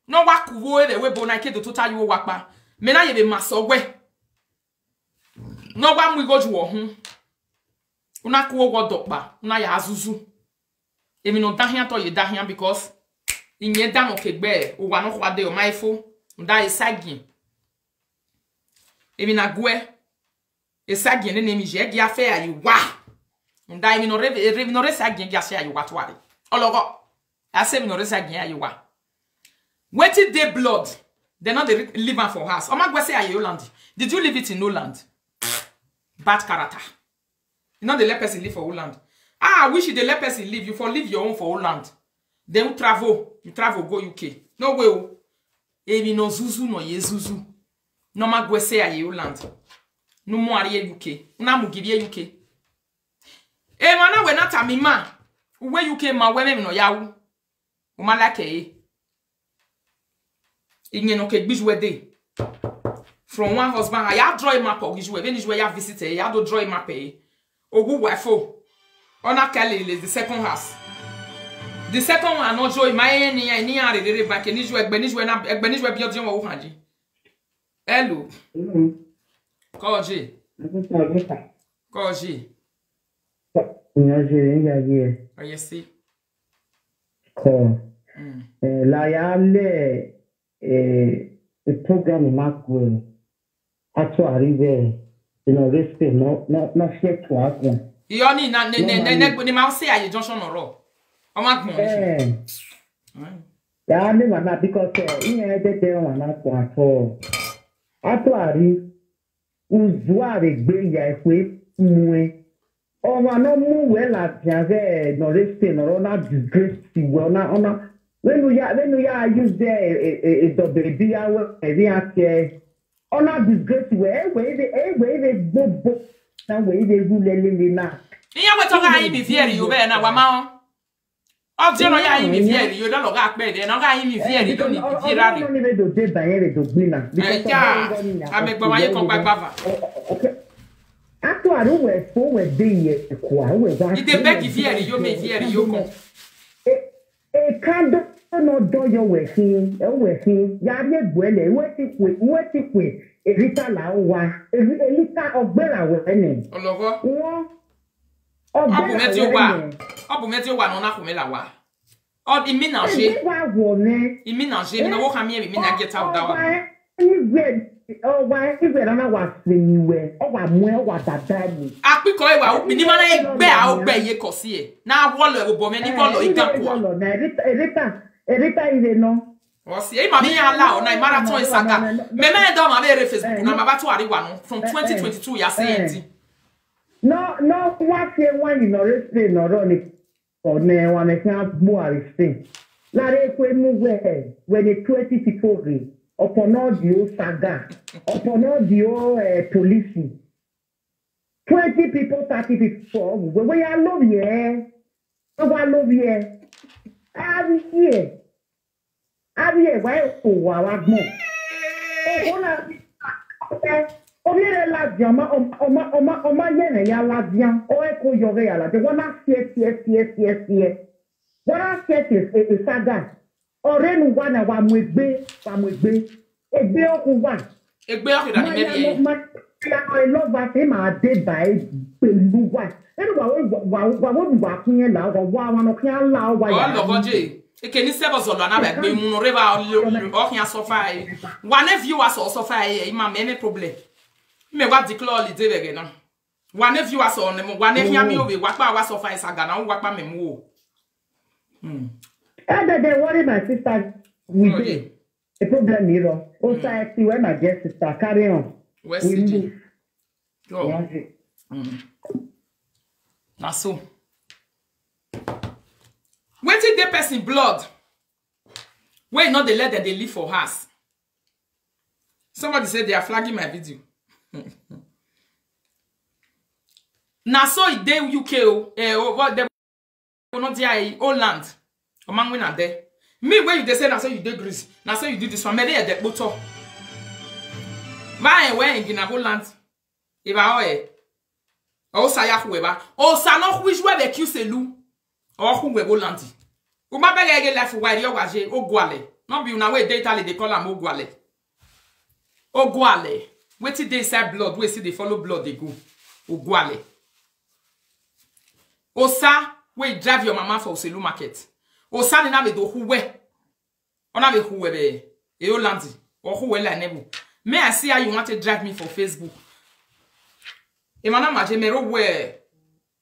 no wa kuwo e we bo na ke do total yo wa pa. Me na ye be maso we. No wa mu go ju ohun. Una kuwo go dokpa, una ya azuzu. Emi no dahian to ye dahian because inye da no kegbe o wa no kwa de o maifo, nda esagin. Emi na gwe esagin ne mi je gi afa ayi wa. Nda emi no re sagin gi ase ayi wa to are. Ologo ase mi no re sagin ayi wa. Wetin dey blood, they not the leave am for house. Oma gwe say ayi Holland. Did you leave it in Holland? Bad character. You know the let person live for Holland. I wish you the let person live. You for live your own for Holland. Then you travel go UK. No way. Ebi no zuzu no ye zuzu. No ma gwe say aye Holland. No mo are UK. Una mu give UK. E mana we na tamima. Uwe UK ma we me no yawo. O ma like e. Inye no ke gbiju we dey. From one husband, I have draw map or you when you have visited, you have to draw map. Ogu wefo. Ona Kelly is the second house. The second one no joy my ni are the back and you egbenijwe bi odin wo hanji. Hello. Koji. Koji. Oh yes see. Ko. La yale the program in Macquarie. Ato arrive respect no share to happen. Iyo ni na ne ma say aye junction oro. O ma gbon ya me na because in dey one ato arrive uzuare gbe ya efe muwe. O ma no mu we la biave no respect no na disgrace we ona when we use the baby hour every ake on a disgrace where they bobo na we they rule na iya we talk ayi mi fieri yo be na wa ma o je no ya ayi mi fieri yo don lo ga pe de na ga ayi mi fieri do ni fiera re no ni do de ba yen do gbina because amegba wa ye kon gbagba okay ato aru we fo we de ye ko a we ga ide beg fieri yo me fieri yo kon kando no do yo we hin ya bi egbuele we ti kwe erita la wa elita ogbera we ni ologo won obu meti o wa no na kumela wa o imi na je mi na wo ka mi na get out that one igwe na wa siniwe o wa mu o wa dada ni apiko e wa mi ni ma na egbe a o gbe ye kosi e na wo lo ebo me ni ko lo igapo erita ire no o si e ma mi ala o na marathon isaga me do ma be re Facebook na ma ba to ariwa no from 2022 ya say enti no what say one in respect no run ne wane kan mo arresting na re kwe mu when the 20 people re upon all the saga upon all the police 20 people 30 people we are love here I love here why wa mo ona obiere la diama oma yene ya la diam o e ko yore ya la de wona sie wona sie saga ore nu wa na wa mo egbe egbe oku wa egbe oku da ni me ya I love that ma de bai pelu wa enu wa kunye la wa no kan la wa ya o lo goje ekeni sebo zolo na ba gbe mu no reba o hia sofa one viewers o sofa ma me problem me wa declare holiday bege na one viewers on me one hia me owe wa pa wa sofa isaga na wa pa me mu o they worry my sister with the problem here o say see when my dear sister carry on where's CG go na so wetin dey person blood wey not dey let them dey live for house. Somebody said they are flagging my video. Na so e dey UK what they not there Holland o man win there. Me when you dey say na so you dey Greece, na so you do this one me dey dey poto. Ba when in Holland e ba o sa ya hueba o sa no which we be Q-selu o hu we Holland. O ma be ge left where you waje ogwale. No be una we dey Italy they call am ogwale. Ogwale. Wetin dey inside blood we see dey follow blood dey go. Ogwale. Osa we drive your mama for Oselu market. Osa ni na be do huwe. Ona be huwe be e Holland o huwe la nebu. May I see how you want to drive me for Facebook? E mana ma je mero we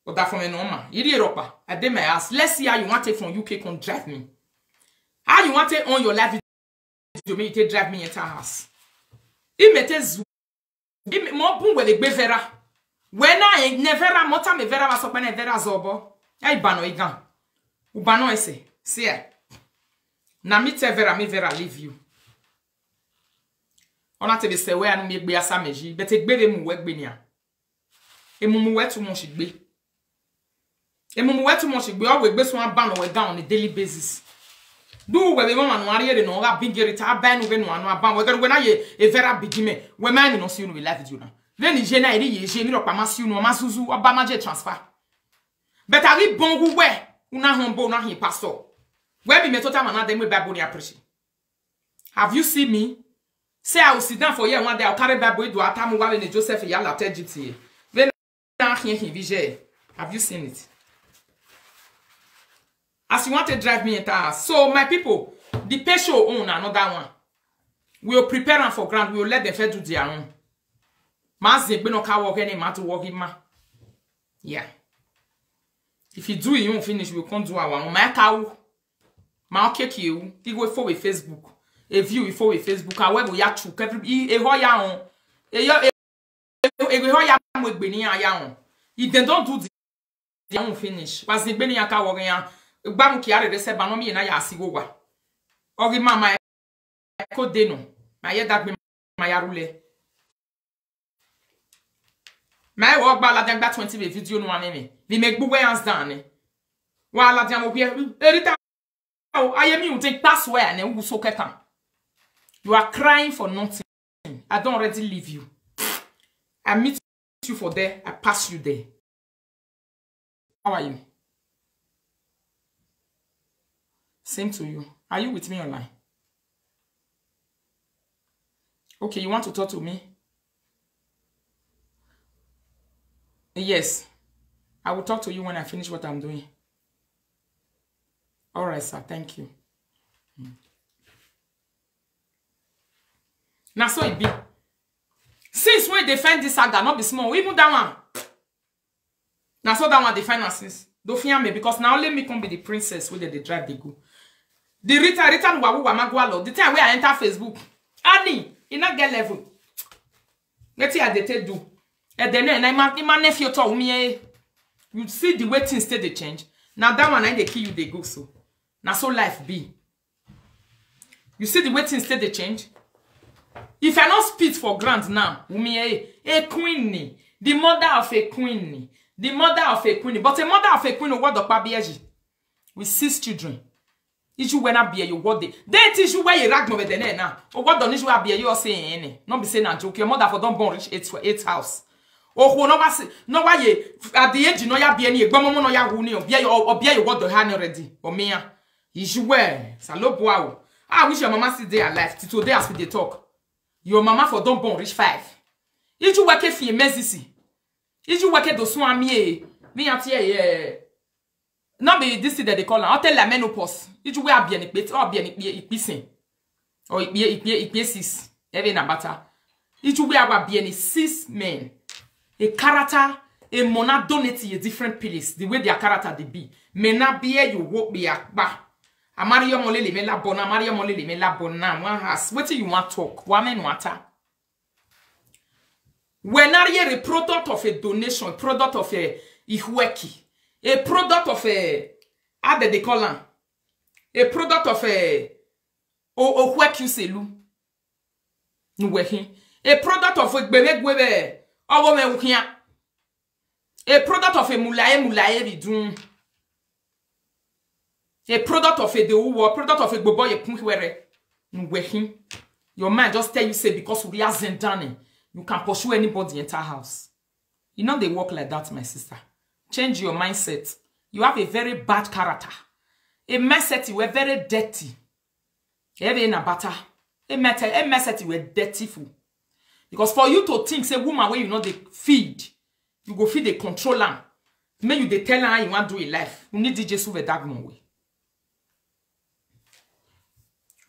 o da from normal. Iri Europa. I dey my ass. Let's see how you want to from UK come drive me. How you want to on your live video me to drive me into house. I mette zu. I mo bun we le gbe vera. When I never mota me vera was open vera zobo. Ai bano igan. U bano ese. See. Na mi te vera me vera leave you. Ona te be se we anu me gbe asa meji, but e gbe mu we gbe ni a. E mu we too much gbe. E mu we too much gbe o we gbe so aba no we down on a daily basis. Do we be mama no are ye no ga bigere ta ba no be no anu aba we na ye e vera bigime we man no see no we live video na. Then je na iri ye je mi ro pa ma si no ma suzu oba ma je transfer. But ari bon gu we una hombo na hin pastor. We be me total man na dem we Bible ni appreciate. Have you seen me? Say I will sit down for you one day. I'll carry Bible do atamu wa ne Joseph ya la Egypt. Then have you seen it? As you want to drive me into house. So my people, the patient own another one. We will prepare them for ground. We will let them fed do their own. Mazi be no ka work any man to work him ma. Yeah. If you do it, you won't finish. We can't do our own. My cow. My cake you. You go for with Facebook. A view before with Facebook, however, ya chuk every a hoya on a hoya with Beni Ayan. If they don't do the own finish, was the Beni Aka warrior, Bamuki, they said, Banomi and I asigowa. Or the mamma code deno, my head that be my arule. My work by la back 20 video no one. We make buoyants done. While la jam will be a oh, I am you take password and then who so can. You are crying for nothing. I don't already leave you. I meet you for there. I pass you there. How are you? Same to you. Are you with me online? Okay, you want to talk to me? Yes. I will talk to you when I finish what I'm doing. All right, sir. Thank you. Now so it be. Since we defend this saga, not be small, even that one. Now so that one defend us since. Don't fear me because now let me come be the princess where they drive they go. The Rita the time where I enter Facebook. Annie, in not get level. Let's see how they do. And then I my nephew told me, you see the way things stay they change. Now that one I dey kill you, they go so. Now so life be. You see the way things stay they change? If I not spit for grant now, a queen ni, the mother of a queen ni, the mother of a queen, but a mother of a queen what the pabiaji with 6 children. If you wanna be you what they teach you where you rag over the now. Or what don't you be you saying any? Not be saying a joke. Your mother for don't born reach 8 house. Or who no why ye at the age you know ya be any gomomo no ya wuni or be you what the hand already. Or me is you wear salope wow. I wish your mama still there alive today as we they talk. Your mama for don't born reach 5. If you work for emergency, if you work at the swami, me at here. Not be this that they call her. I'll tell la menopause. If you wear bien it or bien it pissing. Or it pieces. Even a butter. If you wear bien 6 men. A character, a mona donate a different place. The way their character they be. May not be you walk be a ba. A Mario Molele me la bona, Mario Molele me la bona. One has. What do you want talk? Woman water. When are you a product of a donation, a product of a ihweki? A product of a how they call them? A product of a work you say lu. A product of a bebe a product of a mulaye bidun. A product of a de product of a boboy punkwere. Your man just tell you say because we are zendane, you can pursue anybody enter house. You know they work like that, my sister. Change your mindset. You have a very bad character. A mindset you were very dirty. Every in a butter. A mindset you were dirtyful. Because for you to think, say woman where you know they feed, you go feed the controller. May you they tell her how you want to do in life. You need Jesus with that way.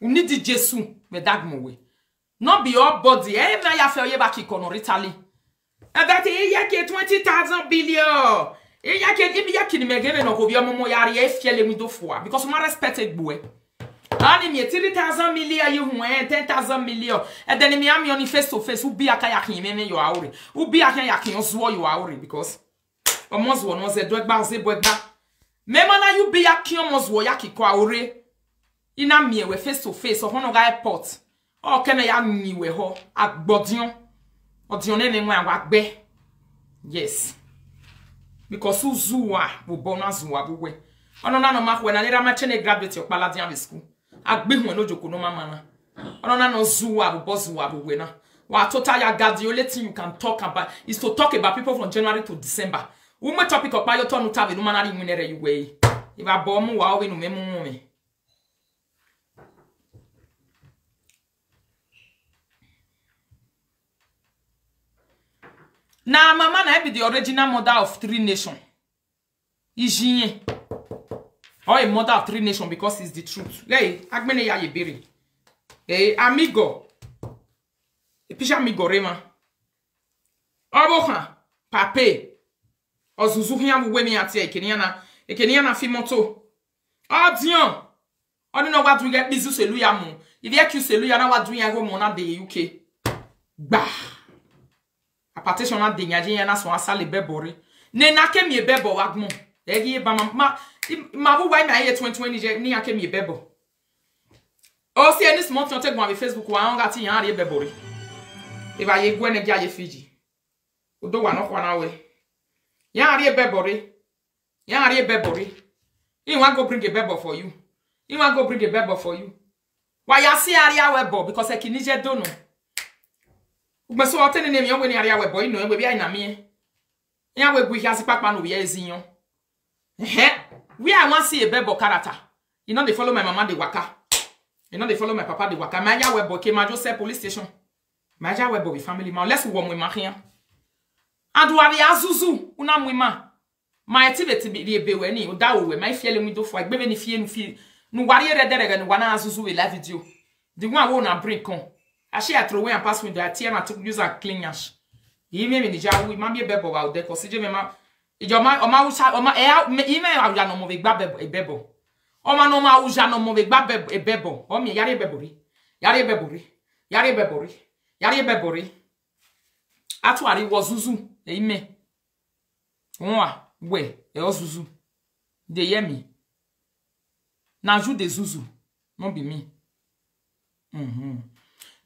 You need Jesus with that way. Not be your body. Eh, now you feel you back in Italy. And that is 20,000 billion. E ya ke ni megene no ko bi omo yare e fiele mi do foa because my respected boy ani mi 3,000 million you hu 10,000 million e then mi am on face to face u bi aka yakin me yo awre u bi aka yakin ozo yo awre because omo zo no ze do egba ze bo egba me mana you bi yakin omo zo yakiko awre ina mi we face to face o hono ga airport o kene ya mi we ho agbodion odion ne nwa agbe yes. Because Uzuwa will bonus Zuabuwe. On no mark when I need a machine graduate of Paladian school. I bring one no joke no mamma. On no Zua will boss Zuabuena. What total ya the only thing you can talk about is to talk about people from January to December. Uma topic of pilot on Tavi, no man winner you way. If I bomb wow in memo. Now, mama na be the original mother of 3 nations. Ijinye. Or a mother of 3 nations because it's the truth. Hey, agbene ya yebiri. Hey, amigo. Episha amigo rema. Oboha, pape. Ozuzu hiya wemi ati ekeniana fimoto. Oh dion. I don't know what we get business eluya mu. If you accuse eluya na what doing go mona the UK. Bah. A partition na denyaje yana so asale bebore ne na ke mi bebo wagmo egi ba ma wo why me 2020 ni ake mi bebo o si any small thing take go on Facebook wa on gati yan re bebore e ba ye gwe ne ja ye Fiji odo wa no kwa na we yan re bebore he want go bring a bebo for you why ya see area webo because e kinije do no but so otene name yon weni area webo ino we bia ina me yan we gwi hasi papa no we ezinyo we I want see a bebo character you know they follow my mama the waka you know they follow my papa the waka my ya webo ke ma Joseph police station my ya webo with family ma let's wo mo ma hia adu abi azuzu una mwima my activity be be we ni oda we my fiele mi do fo agbebe ni fie no wari rederega no wana azuzu we live video the one wo na bring con ashi I throw away and pass with the tear and took use a clean ash. He may be the we might be a bebo out there because you ma oma usa oma ime awja no mo ve gba bebo. Oma no ma uja no mo ve gba bebo. O mi yare bebori. Atu ari wo zuzu ime. Nwa we e ozuzu. They hear me. Now you the zuzu. Not be me.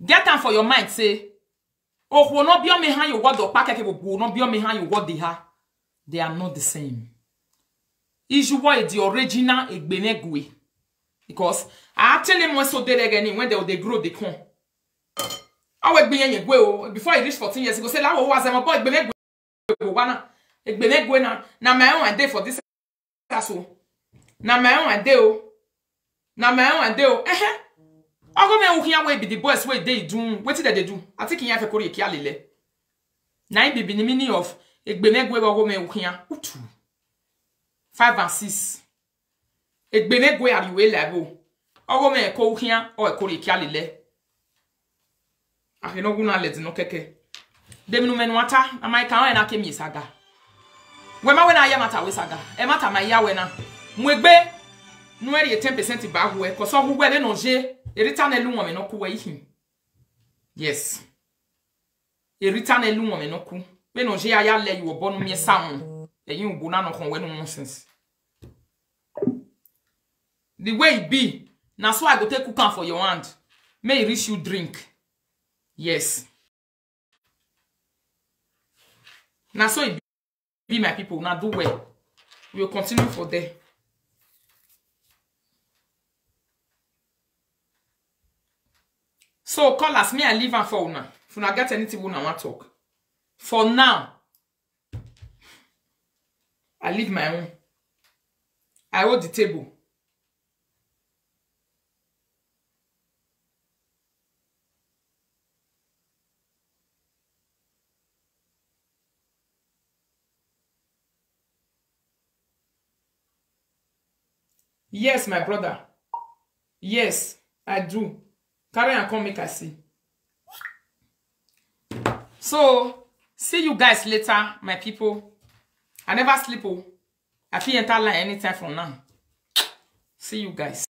Get time for your mind, say, oh, will not be on me how you what the packet will not be on me how you what they have. They are not the same. Is you what the original egbenegwe. Because I tell them when so they again when they grow the corn. I will be in before I reach 14 years ago. Say that was my boy egbenegwe. Egbenegwe na my own day for this. Na my own day oh. Na my own day oh. I go me ukia we be the boys way they do. What did they do? I think in have a Korea kialele. Na be the meaning of egbenegwe go me ukia. 5 and 6. Egbenegwe ariwe level. Ogo me ko ukia o Korea kialele. Ah no guna let no keke. Dem no menwata na my kan na kemi saga. We ma we na yamata we saga. E mata ma ya we na. Mwegbe no e 10% ba ho e ko so ho we no je. Erita na elu nwome no ku wa ihi. Yes. Erita na elu nwome no ku. We no je aya le you obo no me sound. Eyin ubu na no kon we no nonsense. The way it be, na so I go take cook am for your hand. May it reach you drink. Yes. Na so it be my people. Now do well. We will continue for there. So call us, me I leave am for una. If una get anything we want talk. For now, I leave my own. I hold the table. Yes, my brother. Yes, I do. Carry and come make I see. So, see you guys later, my people. I never sleep. Oh. I feel enter line anytime from now. See you guys.